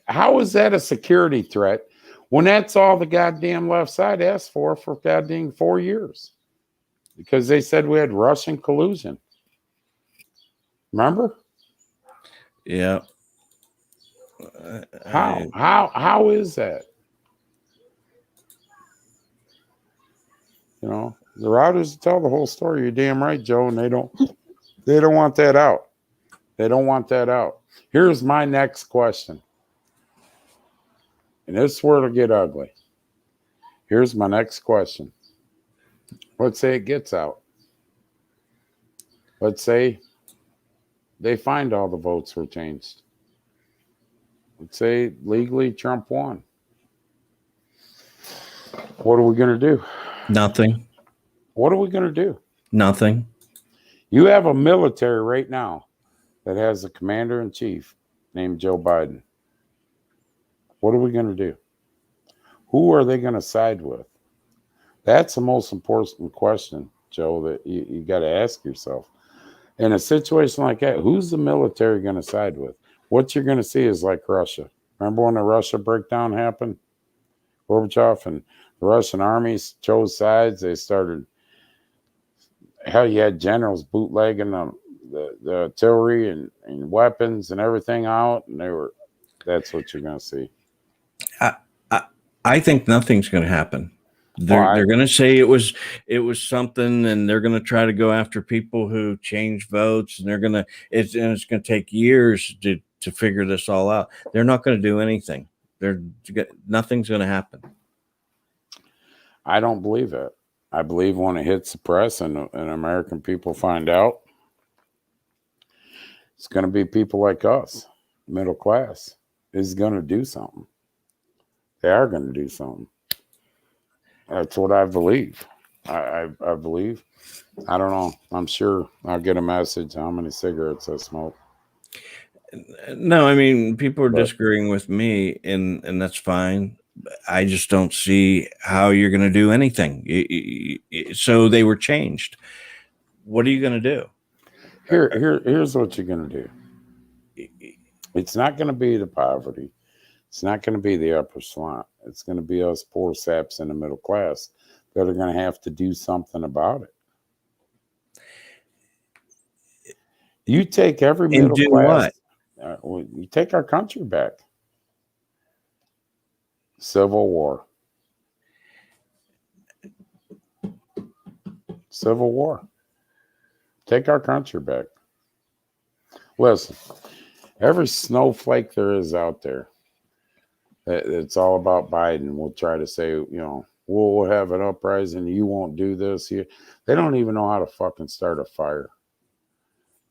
How is that a security threat when that's all the goddamn left side asked for goddamn 4 years? Because they said we had Russian collusion. Remember? Yeah. How is that? You know, the routers tell the whole story. You're damn right, Joe, and they don't want that out. They don't want that out. Here's my next question. And this is where it'll get ugly. Here's my next question. Let's say it gets out. Let's say they find all the votes were changed. Let's say legally Trump won. What are we going to do? Nothing. What are we going to do? Nothing. You have a military right now that has a commander-in-chief named Joe Biden. What are we going to do? Who are they going to side with? That's the most important question, Joe, that you got to ask yourself. In a situation like that, who's the military going to side with? What you're going to see is like Russia. Remember when the Russia breakdown happened? Gorbachev and the Russian armies chose sides. They started hell, you had generals bootlegging the artillery and weapons and everything out, and that's what you're going to see. I think nothing's going to happen. They're going to say it was something, and they're going to try to go after people who change votes, and it's going to take years to figure this all out. They're not going to do anything. Nothing's going to happen. I don't believe it. I believe when it hits the press and American people find out, it's going to be people like us, middle class, is going to do something. They are going to do something. That's what I believe. I believe. I don't know. I'm sure I'll get a message how many cigarettes I smoke. No, I mean, people are disagreeing with me, and that's fine. I just don't see how you're going to do anything. So they were changed. What are you going to do? Here's what you're going to do. It's not going to be the poverty. It's not going to be the upper slot. It's going to be us poor saps in the middle class that are going to have to do something about it. You take every middle class. You take our country back. Civil War. Civil War. Take our country back. Listen, every snowflake there is out there, it's all about Biden. We'll try to say, we'll have an uprising. You won't do this here. They don't even know how to fucking start a fire.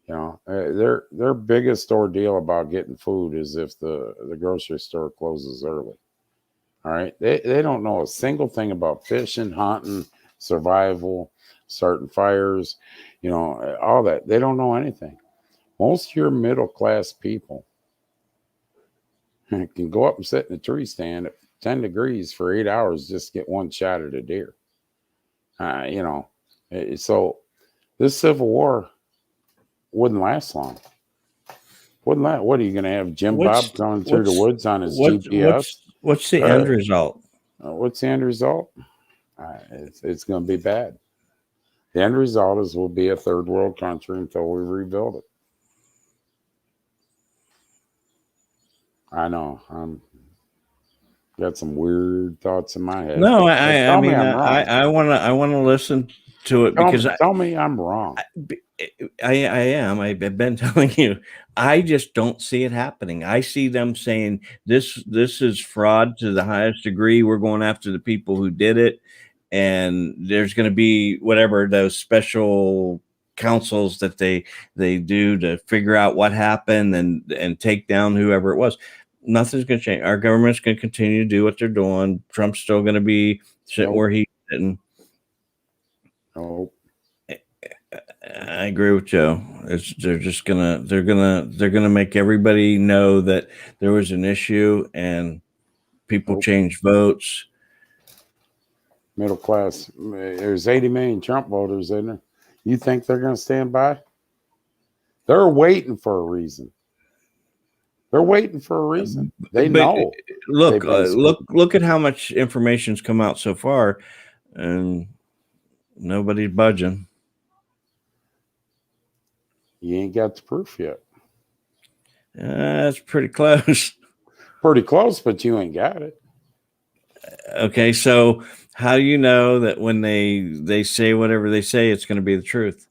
Their biggest ordeal about getting food is if the grocery store closes early. All right. They don't know a single thing about fishing, hunting, survival, starting fires, all that. They don't know anything. Most of your middle class people can go up and sit in a tree stand at 10 degrees for 8 hours just to get one shot at a deer. So this Civil War wouldn't last long. Wouldn't last. What are you going to have Jim Bob going through the woods on his GPS? What's the end result? What's the end result? It's going to be bad. The end result is we'll be a third world country until we rebuild it. I know. I'm got some weird thoughts in my head. No, I want to listen to it because tell me I'm wrong. I am. I've been telling you. I just don't see it happening. I see them saying this is fraud to the highest degree. We're going after the people who did it, and there's going to be whatever those special councils that they do to figure out what happened and take down whoever it was. Nothing's going to change. Our government's going to continue to do what they're doing. Trump's still going to be sitting where he's sitting. Oh. I agree with Joe. They're gonna make everybody know that there was an issue and people changed votes. Middle class. There's 80 million Trump voters in there. You think they're gonna stand by? They're waiting for a reason. They're waiting for a reason. They know. Look at how much information's come out so far, and nobody's budging. You ain't got the proof yet. That's pretty close. Pretty close, but you ain't got it. Okay, so how do you know that when they say whatever they say, it's going to be the truth?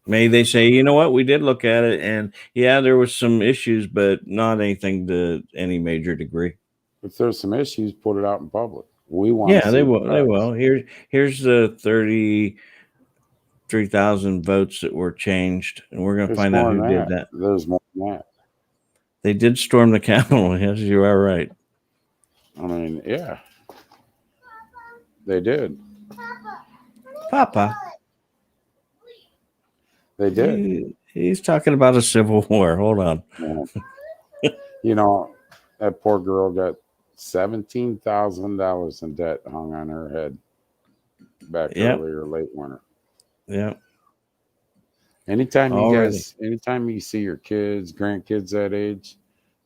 Maybe they say, you know what, we did look at it, and yeah, there was some issues, but not anything to any major degree. If there's some issues, put it out in public. We want. Yeah, they will. They will. Here's the 33,000 votes that were changed, and we're going to find out who did that. There's more than that. They did storm the Capitol. Yes, you are right. I mean, yeah, they did. Papa. They did. He's talking about a civil war. Hold on. Yeah. That poor girl got $17,000 in debt hung on her head back earlier late winter. Yeah. Anytime you see your kids, grandkids that age,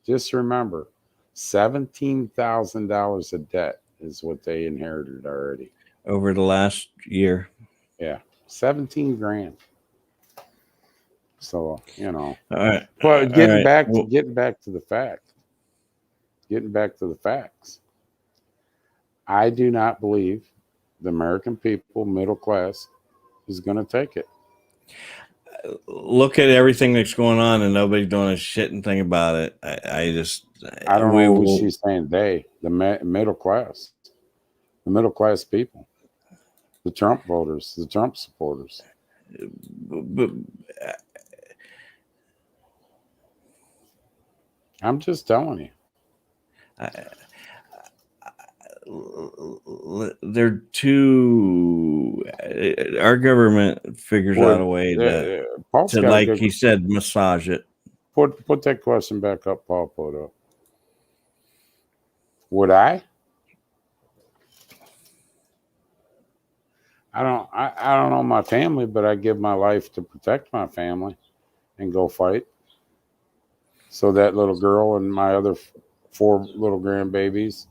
just remember $17,000 of debt is what they inherited already over the last year. Yeah. 17 grand. So, you know, All right. but All getting right. back Well, to the facts, I do not believe the American people, middle class, is going to take it. look at everything that's going on, and nobody's doing a shitting thing about it. I don't we know who will. she's saying. The middle class people, the Trump voters, the Trump supporters. But I'm just telling you. they're too. Our government figures out a way to like he said, massage it. Put that question back up, Paul. Put up. Would I? I don't know my family, but I give my life to protect my family and go fight. So that little girl and my other 4 little grandbabies,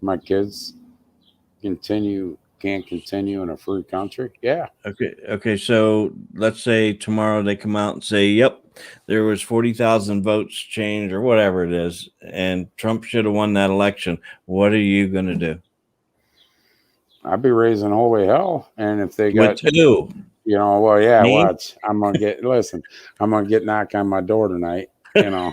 my kids, can continue in a free country. Yeah. Okay. So let's say tomorrow they come out and say, "Yep, there was 40,000 votes changed or whatever it is, and Trump should have won that election." What are you going to do? I'd be raising holy hell. And if they got two, you know, well, yeah, me? watch. I'm gonna get knock on my door tonight. You know,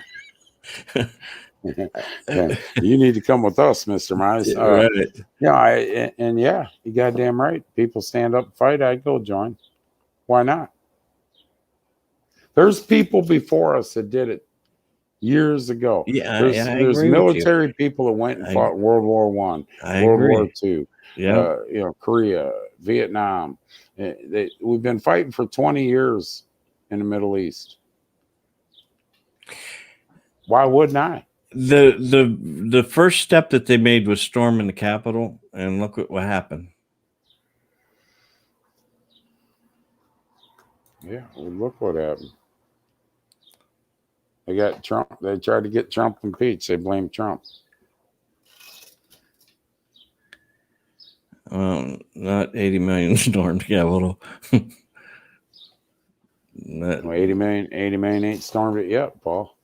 you need to come with us, Mr. Mize. Right. Yeah, you goddamn right. People stand up and fight. I'd go join. Why not? There's people before us that did it years ago. Yeah, there's military people that went and fought World War I, World War II. Yeah, Korea, Vietnam. We've been fighting for 20 years in the Middle East. Why wouldn't I? The first step that they made was storming the Capitol, and look what happened. Yeah, well, look what happened. They got Trump. They tried to get Trump impeached. They blamed Trump. Not 80 million stormed Capitol. 80 million ain't stormed it yet, Paul.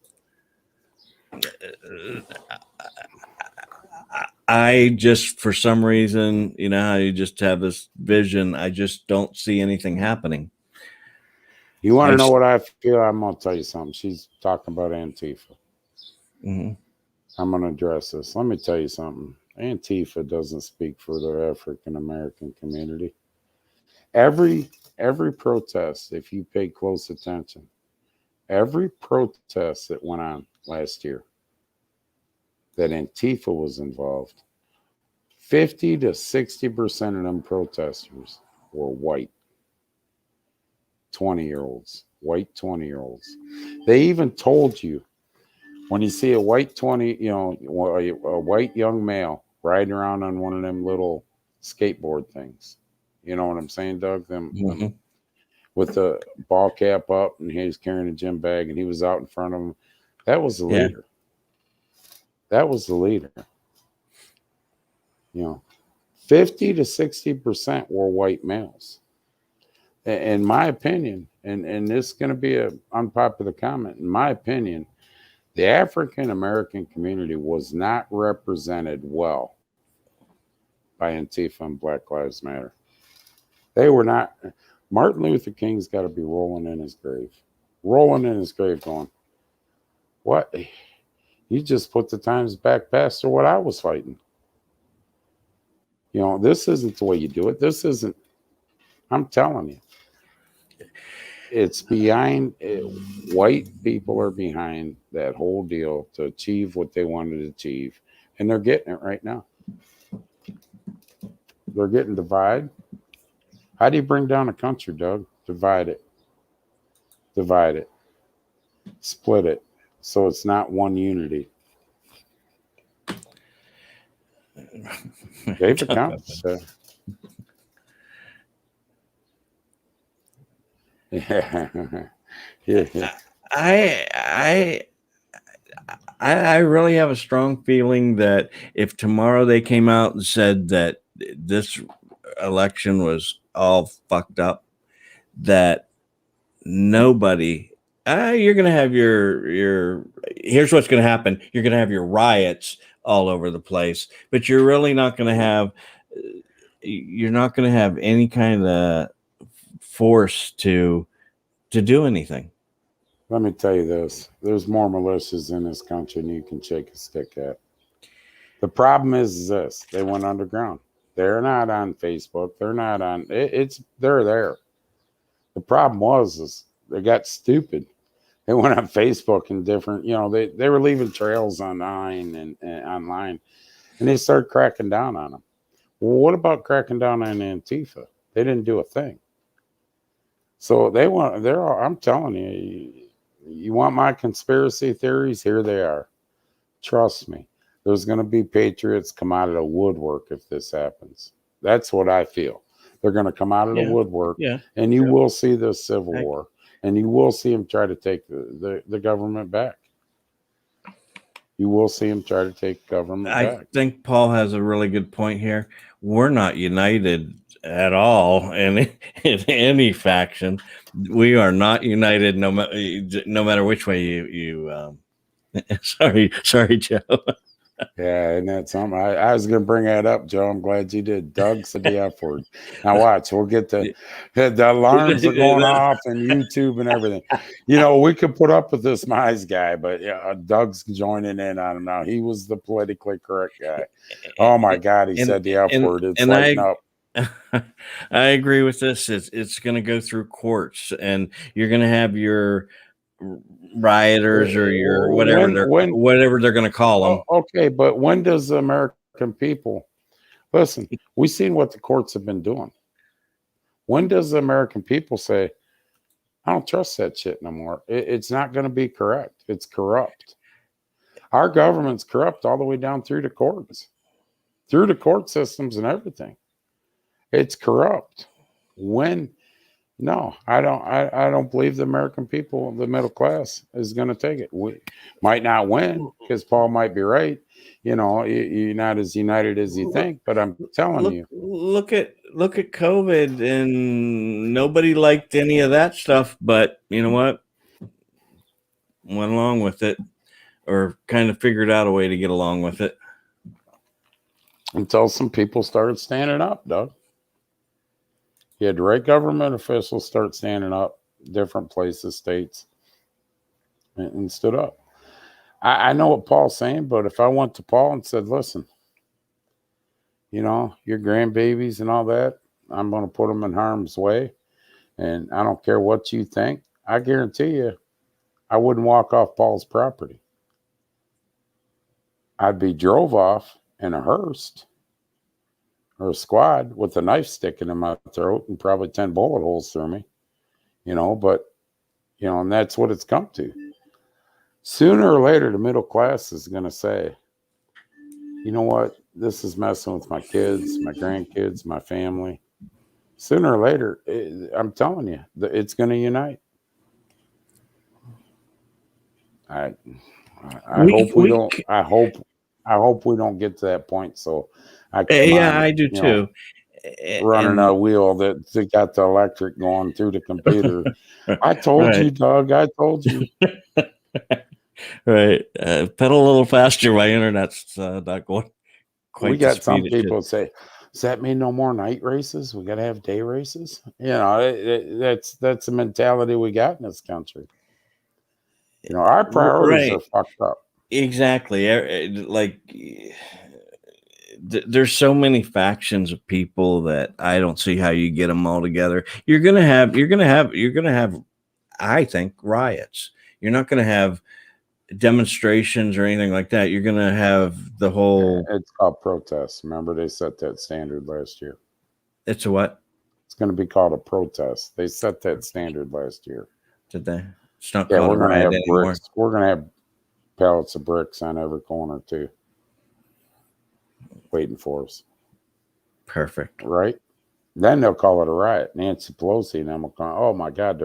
I just, for some reason, you know how you just have this vision. I just don't see anything happening. You want to know what I feel? I'm going to tell you something. She's talking about Antifa. Mm-hmm. I'm going to address this. Let me tell you something. Antifa doesn't speak for the African American community. Every protest, if you pay close attention, every protest that went on last year that Antifa was involved, 50 to 60% of them protesters were white. 20-year-olds, white 20-year-olds. They even told you, when you see a white a white young male riding around on one of them little skateboard things, you know what I'm saying, Doug? Them with the ball cap up, and he was carrying a gym bag, and he was out in front of him. That was the leader. That was the leader. 50 to 60% were white males. In my opinion, and this is going to be an unpopular comment, in my opinion, the African American community was not represented well by Antifa and Black Lives Matter. They were not. Martin Luther King's got to be rolling in his grave going, what? You just put the times back past to what I was fighting. This isn't the way you do it. This isn't, I'm telling you. It's behind, white people are behind that whole deal to achieve what they wanted to achieve. And they're getting it right now. They're getting divided. How do you bring down a country, Doug? Divide it. Split it. So it's not one unity. David Counts. Yeah. I really have a strong feeling that if tomorrow they came out and said that this election was all fucked up, that nobody. You're going to have your. Here's what's going to happen. You're going to have your riots all over the place, but you're really not going to have. You're not going to have any kind of force to do anything. Let me tell you this: there's more militias in this country than you can shake a stick at. The problem is this: they went underground. They're not on Facebook. They're not on. They're there. The problem is they got stupid. They went on Facebook and different. They were leaving trails online and they started cracking down on them. Well, what about cracking down on Antifa? They didn't do a thing. So I'm telling you, you want my conspiracy theories? Here they are. Trust me. There's going to be patriots come out of the woodwork if this happens. That's what I feel. They're going to come out of the woodwork, and you will see the civil war, and you will see them try to take the government back. You will see them try to take government back. I think Paul has a really good point here. We're not united at all in any faction. We are not united no matter which way you sorry, Joe. Yeah, and that's something. I was going to bring that up, Joe. I'm glad you did. Doug said the F word. Now watch, we'll get the alarms are going off and YouTube and everything. We could put up with this Mize guy, but Doug's joining in on him now. He was the politically correct guy. Oh my God, he said the F word. It's lighting up. I agree with this. It's going to go through courts, and you're going to have your rioters or your whatever they're going to call them. Okay, but when does the American people listen? We've seen what the courts have been doing. When does the American people say, I don't trust that shit no more? It's not going to be correct. It's corrupt. Our government's corrupt all the way down through the courts, through the court systems and everything. It's corrupt. No, I don't believe the American people, the middle class, is going to take it. We might not win because Paul might be right. You're not as united as you think, but I'm telling you. Look at COVID, and nobody liked any of that stuff, but you know what? Went along with it, or kind of figured out a way to get along with it. Until some people started standing up, Doug. You had the right government officials start standing up, different places, states, and stood up. I know what Paul's saying, but if I went to Paul and said, listen, your grandbabies and all that, I'm going to put them in harm's way, and I don't care what you think, I guarantee you, I wouldn't walk off Paul's property. I'd be drove off in a hearse or a squad with a knife sticking in my throat and probably 10 bullet holes through me, and that's what it's come to. Sooner or later, the middle class is going to say, you know what? This is messing with my kids, my grandkids, my family. Sooner or later, I'm telling you, it's going to unite. I hope we don't. I hope we don't get to that point. So I do too. Running a wheel that got the electric going through the computer. I told you, Doug. I told you. Right. Pedal a little faster. My internet's not going quite. We got some people say, does that mean no more night races? We got to have day races. That's the mentality we got in this country. Our priorities are fucked up. Exactly. Like, there's so many factions of people that I don't see how you get them all together. You're gonna have, I think, riots. You're not gonna have demonstrations or anything like that. You're gonna have the whole. It's called protests. Remember, they set that standard last year. It's a what? It's going to be called a protest. They set that standard last year. Did they? It's not called a riot anymore. Bricks. We're going to have pallets of bricks on every corner too, waiting for us. Perfect. Right? Then they'll call it a riot. Nancy Pelosi and them will come, oh my God,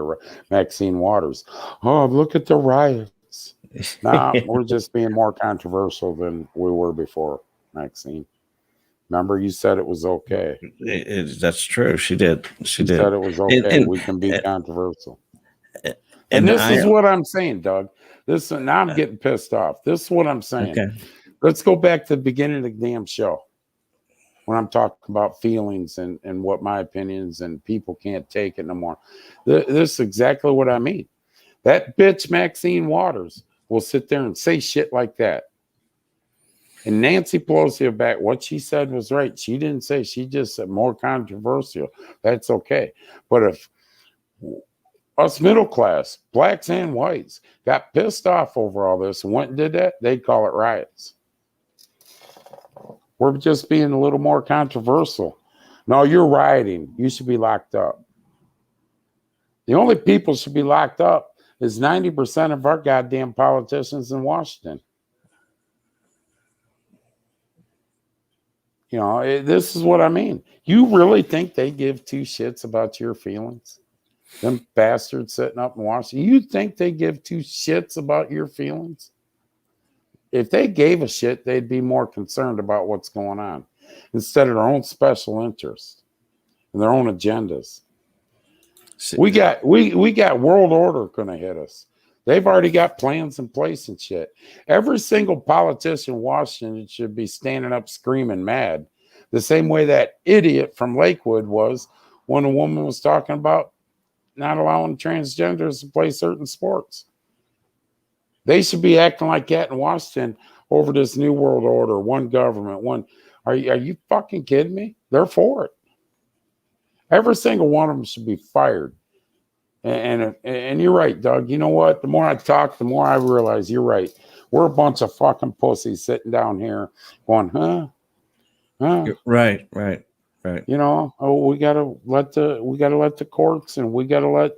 Maxine Waters. Oh, look at the riots. Nah, we're just being more controversial than we were before, Maxine. Remember, you said it was okay. That's true. She did. She did. Said it was okay. We can be controversial. And this is what I'm saying, Doug. Now I'm getting pissed off. This is what I'm saying. Okay. Let's go back to the beginning of the damn show. When I'm talking about feelings and what my opinions and people can't take it no more. This is exactly what I mean. That bitch Maxine Waters will sit there and say shit like that. And Nancy Pelosi back, what she said was right. She didn't say, she just said more controversial. That's okay. But if us middle class, blacks and whites, got pissed off over all this and went and did that, they'd call it riots. We're just being a little more controversial. No, you're rioting. You should be locked up. The only people should be locked up is 90% of our goddamn politicians in Washington. You know, this is what I mean. You really think they give two shits about your feelings? Them bastards sitting up in Washington. You think they give two shits about your feelings? If they gave a shit, they'd be more concerned about what's going on instead of their own special interests and their own agendas. We got world order going to hit us. They've already got plans in place and shit. Every single politician in Washington should be standing up screaming mad. The same way that idiot from Lakewood was when a woman was talking about not allowing transgenders to play certain sports. They should be acting like that in Washington over this new world order, one government, one. Are you fucking kidding me? They're for it. Every single one of them should be fired. And you're right, Doug. You know what? The more I talk, the more I realize you're right. We're a bunch of fucking pussies sitting down here going, huh? Right. You know, we gotta let the courts, and we gotta let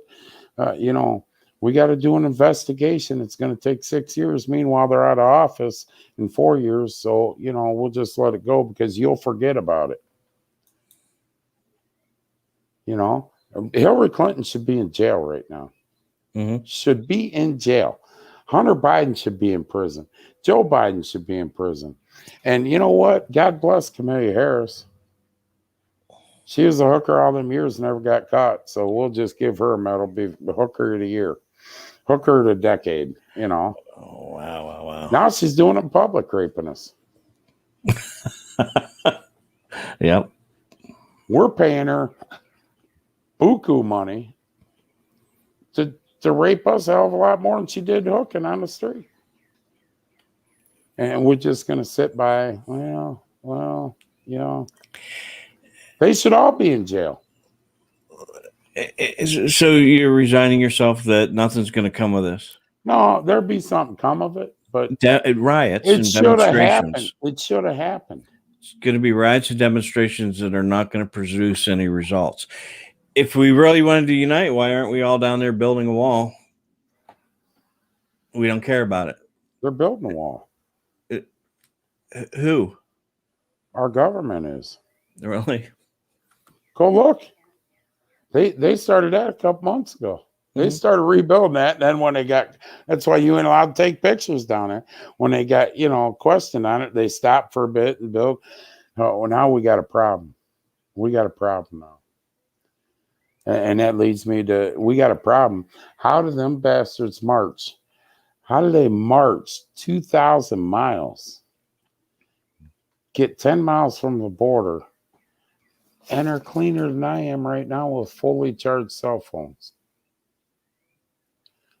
we got to do an investigation. It's going to take 6 years. Meanwhile, they're out of office in 4 years. So, you know, we'll just let it go because you'll forget about it. You know, Hillary Clinton should be in jail right now. Mm-hmm. Should be in jail. Hunter Biden should be in prison. Joe Biden should be in prison. And you know what? God bless Kamala Harris. She was a hooker all them years, never got caught. So we'll just give her a medal, be the hooker of the year. Hooker of the decade, you know. Oh, wow. Now she's doing it in public, raping us. Yep. We're paying her buku money to rape us a hell of a lot more than she did hooking on the street. And we're just going to sit by, well, you know. They should all be in jail. So you're resigning yourself that nothing's going to come of this? No, there'll be something come of it, but riots it and should have demonstrations. happened. It should have happened. It's going to be riots and demonstrations that are not going to produce any results. If we really wanted to unite, why aren't we all down there building a wall? We don't care about it. They're building a wall. Who? Our government is. Really? Go look. They started that a couple months ago. They started rebuilding that. And then when they got, that's why you ain't allowed to take pictures down there. When they got, questioned on it, they stopped for a bit and built. Oh, well, now we got a problem. We got a problem now. And that leads me to, we got a problem. How do them bastards march? How do they march 2,000 miles? Get 10 miles from the border and are cleaner than I am right now with fully charged cell phones.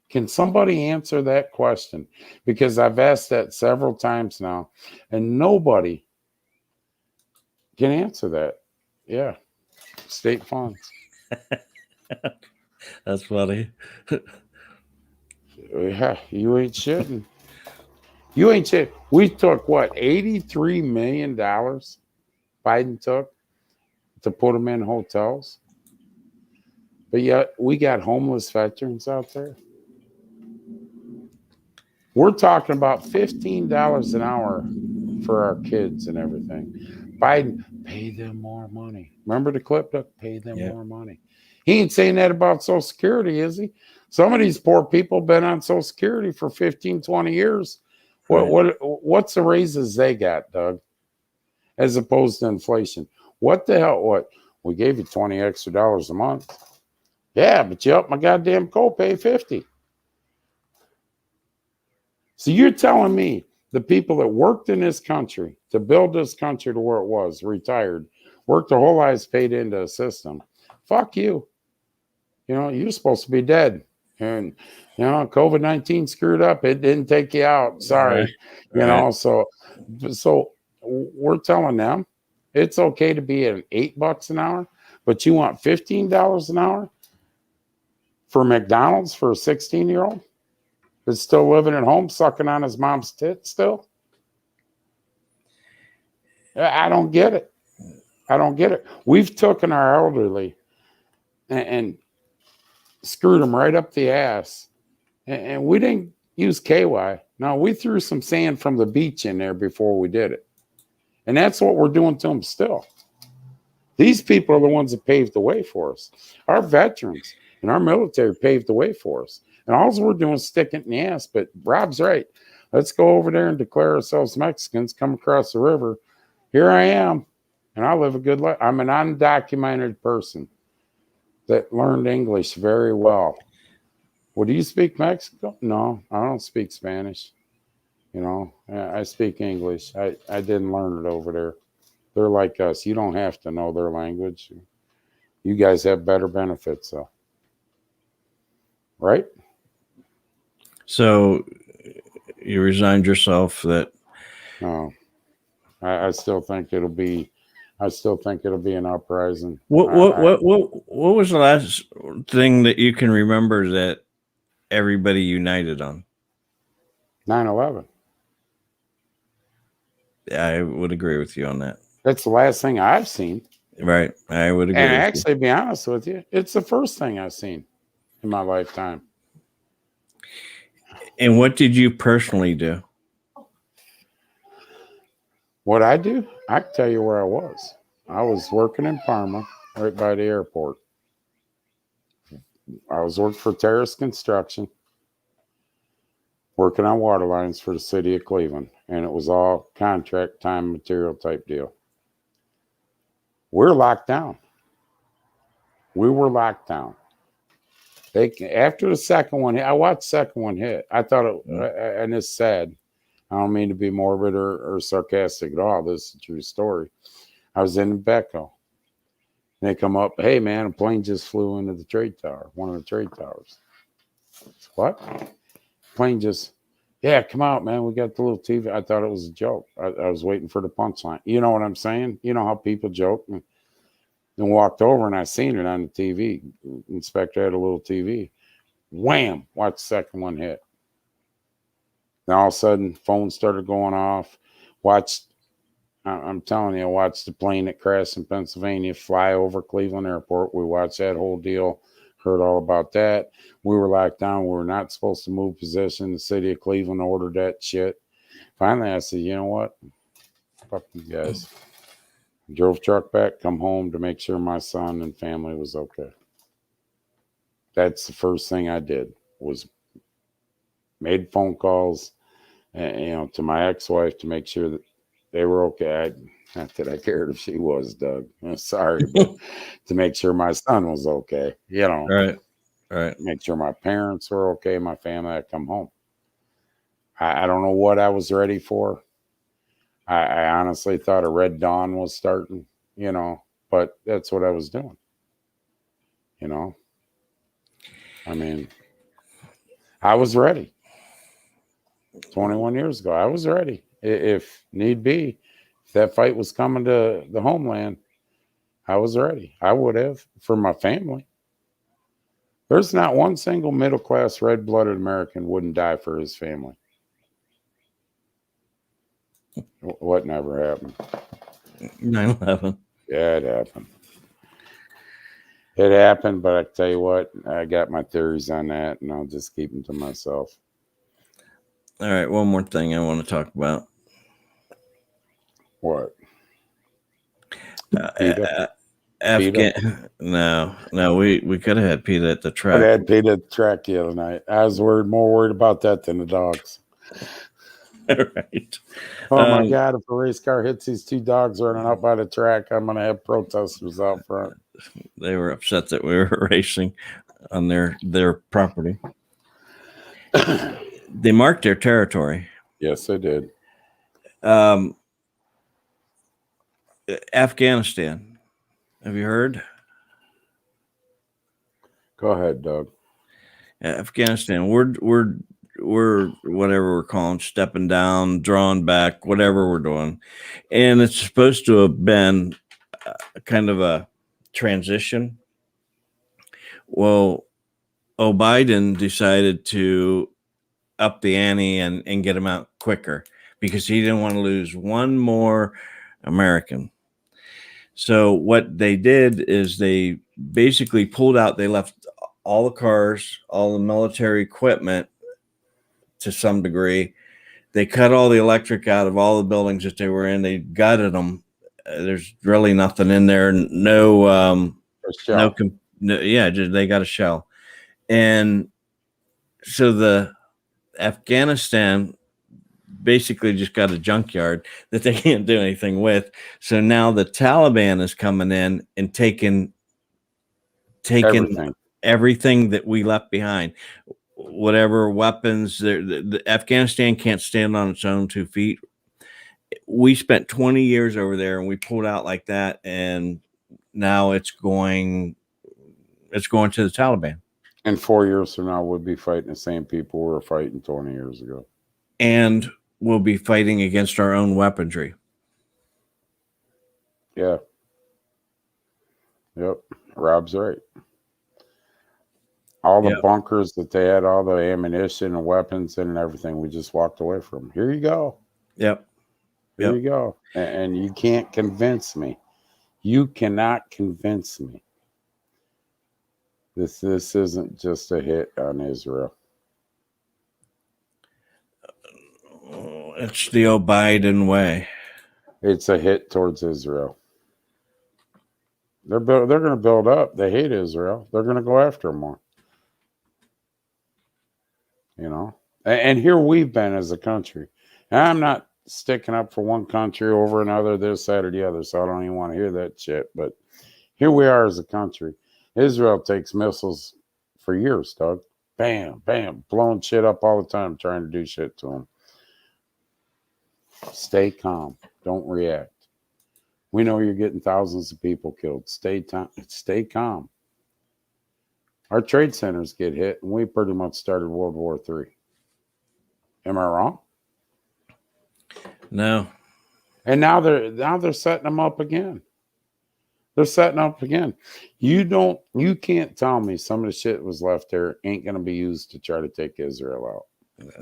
Can somebody answer that question? Because I've asked that several times now, and nobody can answer that. Yeah, state funds. That's funny. Yeah, you ain't shitting. You ain't shitting. We took what, $83 million Biden took to put them in hotels, but yet we got homeless veterans out there. We're talking about $15 an hour for our kids and everything. Biden, pay them more money. Remember the clip? Pay them more money. He ain't saying that about Social Security, is he? Some of these poor people have been on Social Security for 15, 20 years. What's the raises they got, Doug? as opposed to inflation. What the hell? What? We gave you $20 extra a month. Yeah, but you upped my goddamn copay 50. So you're telling me the people that worked in this country to build this country to where it was, retired, worked their whole lives, paid into a system. Fuck you. You know, you're supposed to be dead. And, you know, COVID-19 screwed up. It didn't take you out. Sorry. You know, so we're telling them it's okay to be at $8 an hour, but you want $15 an hour for McDonald's for a 16-year-old that's still living at home, sucking on his mom's tit still? I don't get it. I don't get it. We've taken our elderly and screwed them right up the ass. And we didn't use KY. No, we threw some sand from the beach in there before we did it. And that's what we're doing to them still. These people are the ones that paved the way for us. Our veterans and our military paved the way for us. And all we're doing is sticking it in the ass. But Rob's right. Let's go over there and declare ourselves Mexicans, come across the river. Here I am. And I live a good life. I'm an undocumented person that learned English very well. Well, do you speak Mexican? No, I don't speak Spanish. You know, I speak English. I didn't learn it over there. They're like us. You don't have to know their language. You guys have better benefits, though. Right? So you resigned yourself that? No. I still think it'll be an uprising. What was the last thing that you can remember that everybody united on? 9/11. I would agree with you on that. That's the last thing I've seen. Right. I would agree. And actually, be honest with you, it's the first thing I've seen in my lifetime. And what did you personally do? What I do? I can tell you where I was. I was working in Parma, right by the airport. I was working for Terrace Construction, working on water lines for the city of Cleveland. And it was all contract, time, material type deal. We're locked down. We were locked down. After the second one hit, I watched the second one hit. I thought it, and it's sad. I don't mean to be morbid or sarcastic at all. This is a true story. I was in Becco. They come up, hey man, a plane just flew into the trade tower, one of the trade towers. What? Plane just, yeah, come out, man. We got the little TV. I thought it was a joke. I was waiting for the punchline. You know what I'm saying? You know how people joke. And walked over and I seen it on the TV. Inspector had a little TV. Wham! Watch the second one hit. Then all of a sudden, phones started going off. I'm telling you, I watched the plane that crashed in Pennsylvania fly over Cleveland Airport. We watched that whole deal, heard all about that. We were locked down. We were not supposed to move position. The city of Cleveland ordered that shit. Finally, I said, you know what? Fuck you guys. Drove truck back, come home to make sure my son and family was okay. That's the first thing I did, was made phone calls, to my ex-wife to make sure that they were okay. Not that I cared if she was, Doug. I'm sorry, but to make sure my son was okay. Right. Make sure my parents were okay, my family. I come home. I don't know what I was ready for. I honestly thought a red dawn was starting, but that's what I was doing. I mean, I was ready. 21 years ago, I was ready. If need be, if that fight was coming to the homeland, I was ready. I would have, for my family. There's not one single middle-class, red-blooded American wouldn't die for his family. What never happened? 9/11. Yeah, it happened. It happened, but I tell you what, I got my theories on that, and I'll just keep them to myself. All right, one more thing I want to talk about. What? No, we could have had Peter at the track. I had Peter at the track the other night. I was more worried about that than the dogs. Right. Oh my God! If a race car hits these two dogs running out by the track, I'm gonna have protesters out front. They were upset that we were racing on their property. They marked their territory. Yes, they did. Afghanistan. Have you heard? Go ahead, Doug. Afghanistan. We're whatever we're calling, stepping down, drawing back, whatever we're doing, and it's supposed to have been kind of a transition. Well, O'Biden decided to up the ante and get him out quicker because he didn't want to lose one more American. So what they did is they basically pulled out. They left all the cars, all the military equipment to some degree. They cut all the electric out of all the buildings that they were in. They gutted them. There's really nothing in there. No, they got a shell. And so the Afghanistan basically just got a junkyard that they can't do anything with. So now the Taliban is coming in and taking everything that we left behind, whatever weapons. The Afghanistan can't stand on its own 2 feet. We spent 20 years over there and we pulled out like that, and now it's going to the Taliban. And 4 years from now, we'll be fighting the same people we were fighting 20 years ago. And we'll be fighting against our own weaponry. Yeah. Yep. Rob's right. All the bunkers that they had, all the ammunition and weapons and everything, we just walked away from. Here you go. Yep. Here you go. And you can't convince me. You cannot convince me. This isn't just a hit on Israel. It's the O'Biden way. It's a hit towards Israel. They're going to build up. They hate Israel. They're going to go after them more. You know, and here we've been as a country. And I'm not sticking up for one country over another, this, that, or the other, so I don't even want to hear that shit. But here we are as a country. Israel takes missiles for years, Doug. Bam, bam, blowing shit up all the time, trying to do shit to them. Stay calm. Don't react. We know you're getting thousands of people killed. Stay calm. Our trade centers get hit, and we pretty much started World War III. Am I wrong? No. And now they're setting them up again. They're setting up again. You can't tell me some of the shit that was left there ain't going to be used to try to take Israel out.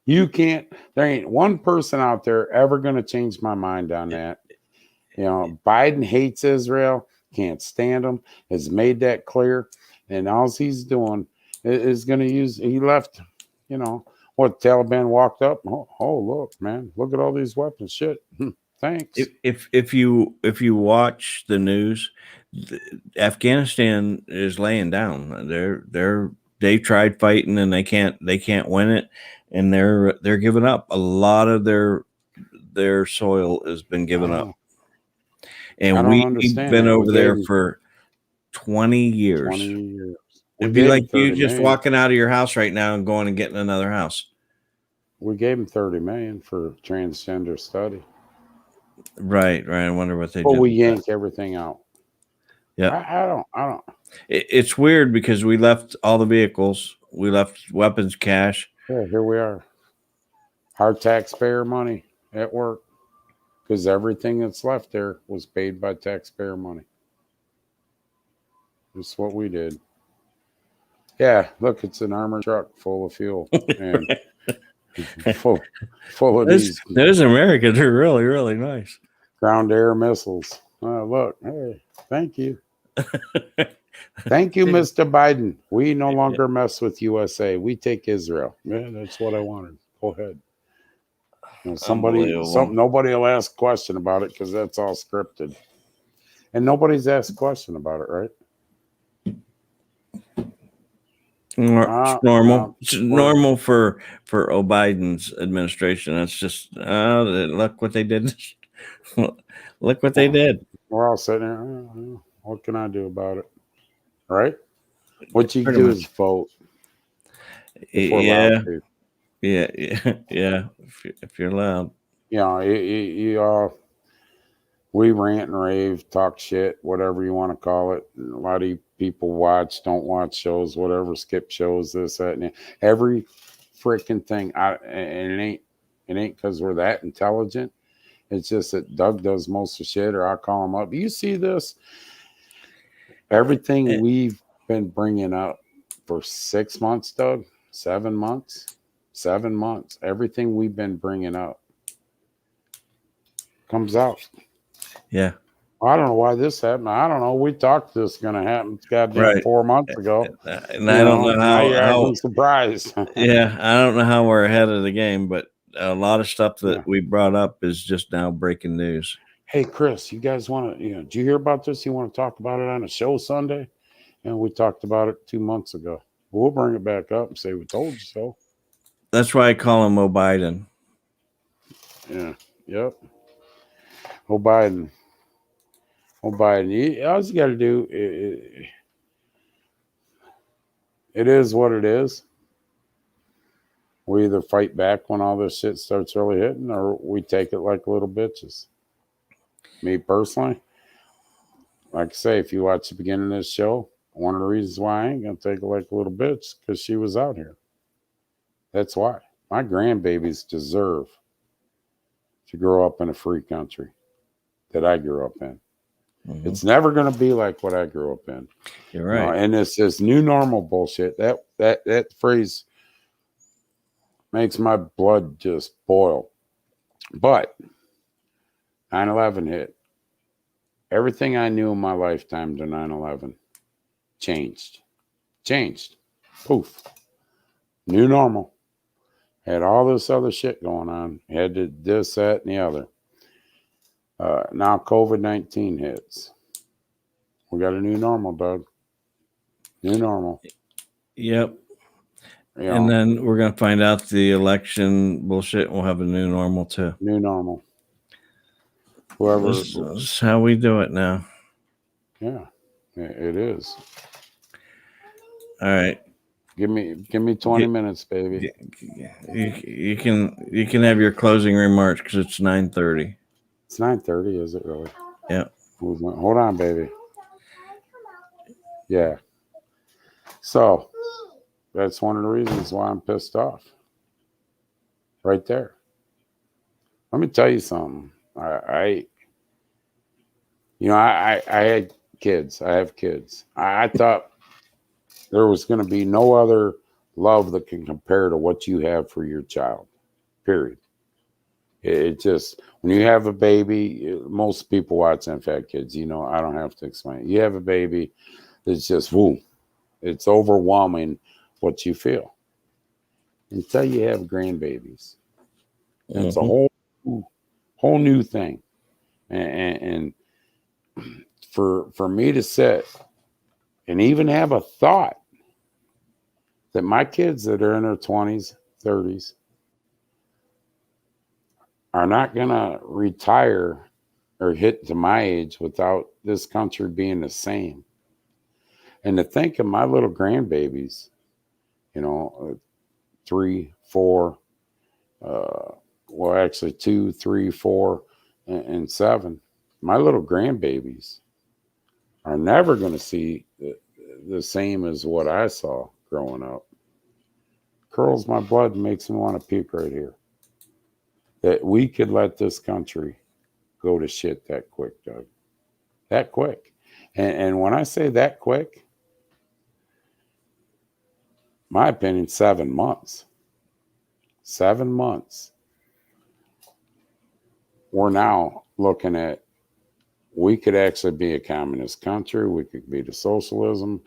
You can't. There ain't one person out there ever going to change my mind on that. You know, Biden hates Israel, can't stand them, has made that clear. And all he's doing is going to use, he left, you know, what Taliban walked up. Oh, look, man, look at all these weapons. Shit. Thanks. If you watch the news, Afghanistan is laying down. They tried fighting and they can't win it, and they're giving up. A lot of their soil has been given up, and we've been over there for 20 years. 20 years. It'd be like you just walking out of your house right now and going and getting another house. We gave them $30 million for transgender study. Right. I wonder what they did. We yank everything out. Yeah. I don't. It's weird because we left all the vehicles. We left weapons, cash. Yeah, here we are. Our taxpayer money at work. Because everything that's left there was paid by taxpayer money. That's what we did. Yeah, look, it's an armored truck full of fuel. And full of these. Those Americans are really, really nice. Ground air missiles. Look, hey, thank you. Thank you, Mr. Biden. We no longer mess with USA. We take Israel. Yeah, that's what I wanted. Go ahead. You know, nobody will ask a question about it because that's all scripted. And nobody's asked a question about it, right? It's normal. It's normal for O'Biden's administration. That's just look what they did. Look what they did. We're all sitting there. Oh, what can I do about it? Right? What you Pretty do much. is vote. Yeah. If you're allowed. You know, we rant and rave, talk shit, whatever you want to call it. A lot of people don't watch shows, whatever, skip shows, this, that, and every freaking thing. And it ain't because we're that intelligent. It's just that Doug does most of the shit, or I call him up. You see this? Everything we've been bringing up for 6 months, Doug, 7 months, everything we've been bringing up comes out. Yeah. I don't know why this happened. I don't know. We talked this going to happen. It's goddamn 4 months ago. And I don't know how I'm surprised. Yeah, I don't know how we're ahead of the game, but a lot of stuff that we brought up is just now breaking news. Hey, Chris, you guys want to, did you hear about this? You want to talk about it on a show Sunday? And we talked about it 2 months ago. We'll bring it back up and say we told you so. That's why I call him O'Biden. Yeah. Yep. O'Biden. All you got to do, it is what it is. We either fight back when all this shit starts really hitting, or we take it like little bitches. Me personally, like I say, if you watch the beginning of this show, one of the reasons why I ain't going to take it like a little bitch because she was out here. That's why. My grandbabies deserve to grow up in a free country that I grew up in. Mm-hmm. It's never going to be like what I grew up in. You're right. And it's this new normal bullshit. That phrase makes my blood just boil. But 9/11 hit. Everything I knew in my lifetime to 9/11 changed. Poof. New normal. Had all this other shit going on. Had to this, that, and the other. Now COVID-19 hits. We got a new normal, Doug. New normal. Yep. And then we're going to find out the election bullshit. We'll have a new normal too. New normal. Whoever. This is how we do it now. Yeah, it is. All right. Give me 20 minutes, baby. You can have your closing remarks because it's 9:30. It's 9:30, is it really? Yeah. Hold on, baby. Yeah. So that's one of the reasons why I'm pissed off. Right there. Let me tell you something. I had kids. I have kids. I thought there was going to be no other love that can compare to what you have for your child. Period. It just, when you have a baby, most people watch and have kids, I don't have to explain it. You have a baby, it's just, woo, it's overwhelming what you feel. Until you have grandbabies. It's a whole new thing. And for me to sit and even have a thought that my kids that are in their 20s, 30s, are not going to retire or hit to my age without this country being the same. And to think of my little grandbabies, 3, 4, actually 2, 3, 4, and 7. My little grandbabies are never going to see the same as what I saw growing up. Curls my blood and makes me want to puke right here. That we could let this country go to shit that quick, Doug. That quick. And when I say that quick, my opinion, 7 months. 7 months. We're now looking at, we could actually be a communist country. We could be to socialism.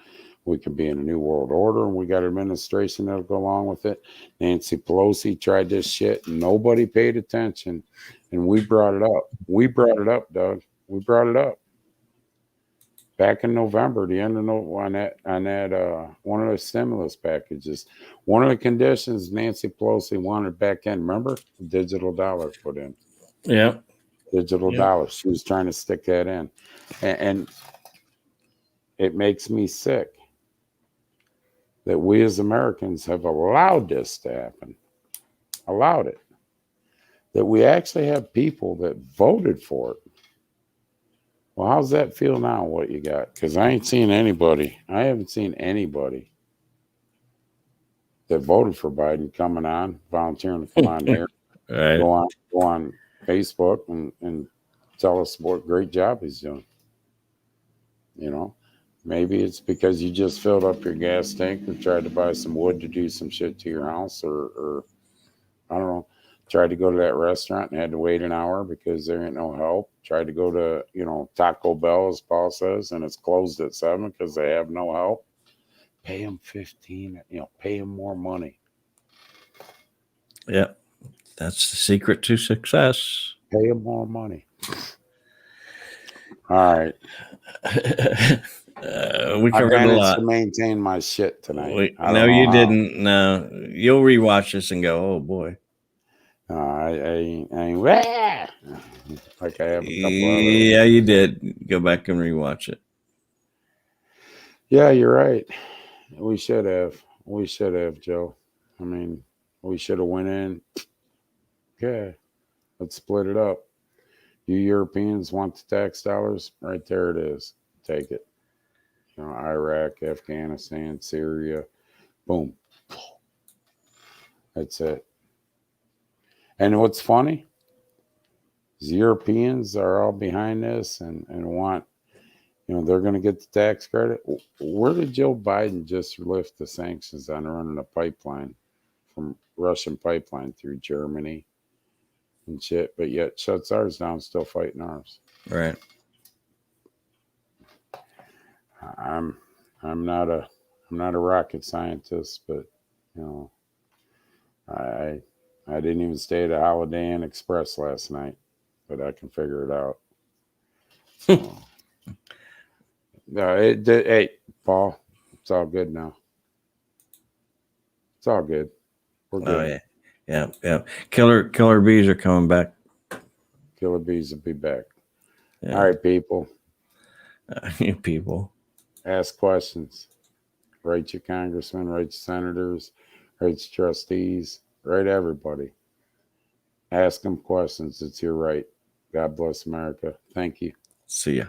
We could be in a new world order, and we got an administration that'll go along with it. Nancy Pelosi tried this shit, and nobody paid attention, and we brought it up. We brought it up, Doug. We brought it up. back in November, the end of November, on that one of the stimulus packages, one of the conditions Nancy Pelosi wanted back in, remember, digital dollar put in. Yeah. Digital dollar. She was trying to stick that in. And it makes me sick that we as Americans have allowed this to happen. Allowed it. That we actually have people that voted for it. Well, how's that feel now, what you got? Because I ain't seen anybody. I haven't seen anybody that voted for Biden coming on, volunteering to come on here. Right. Go on Facebook and tell us what great job he's doing. You know, maybe it's because you just filled up your gas tank or tried to buy some wood to do some shit to your house, or I don't know, tried to go to that restaurant and had to wait an hour because there ain't no help. Tried to go to, Taco Bell, as Paul says, and it's closed at 7 because they have no help. Pay them 15, pay them more money. Yeah. That's the secret to success. Pay them more money. All right. We I covered a managed lot. to maintain my shit tonight. No, you didn't. No, you'll rewatch this and go, "Oh boy." I ain't like I have a couple others. Yeah, you did. Go back and rewatch it. Yeah, you're right. We should have. We should have, Joe. I mean, we should have went in. Okay, let's split it up. You Europeans want the tax dollars? Right there it is. Take it. Iraq, Afghanistan, Syria. Boom. That's it. And what's funny is Europeans are all behind this and want, they're going to get the tax credit. Where did Joe Biden just lift the sanctions on running a pipeline from Russian pipeline through Germany and shit, but yet shuts ours down, still fighting ours? Right. I'm not a rocket scientist, but I didn't even stay at a Holiday Inn Express last night, but I can figure it out. So, no, hey, Paul, it's all good now. It's all good. We're good. Oh yeah. Killer bees are coming back. Killer bees will be back. Yeah. All right, people. You people. Ask questions. Write your congressmen, write your senators, write your trustees, write everybody. Ask them questions. It's your right. God bless America. Thank you. See ya.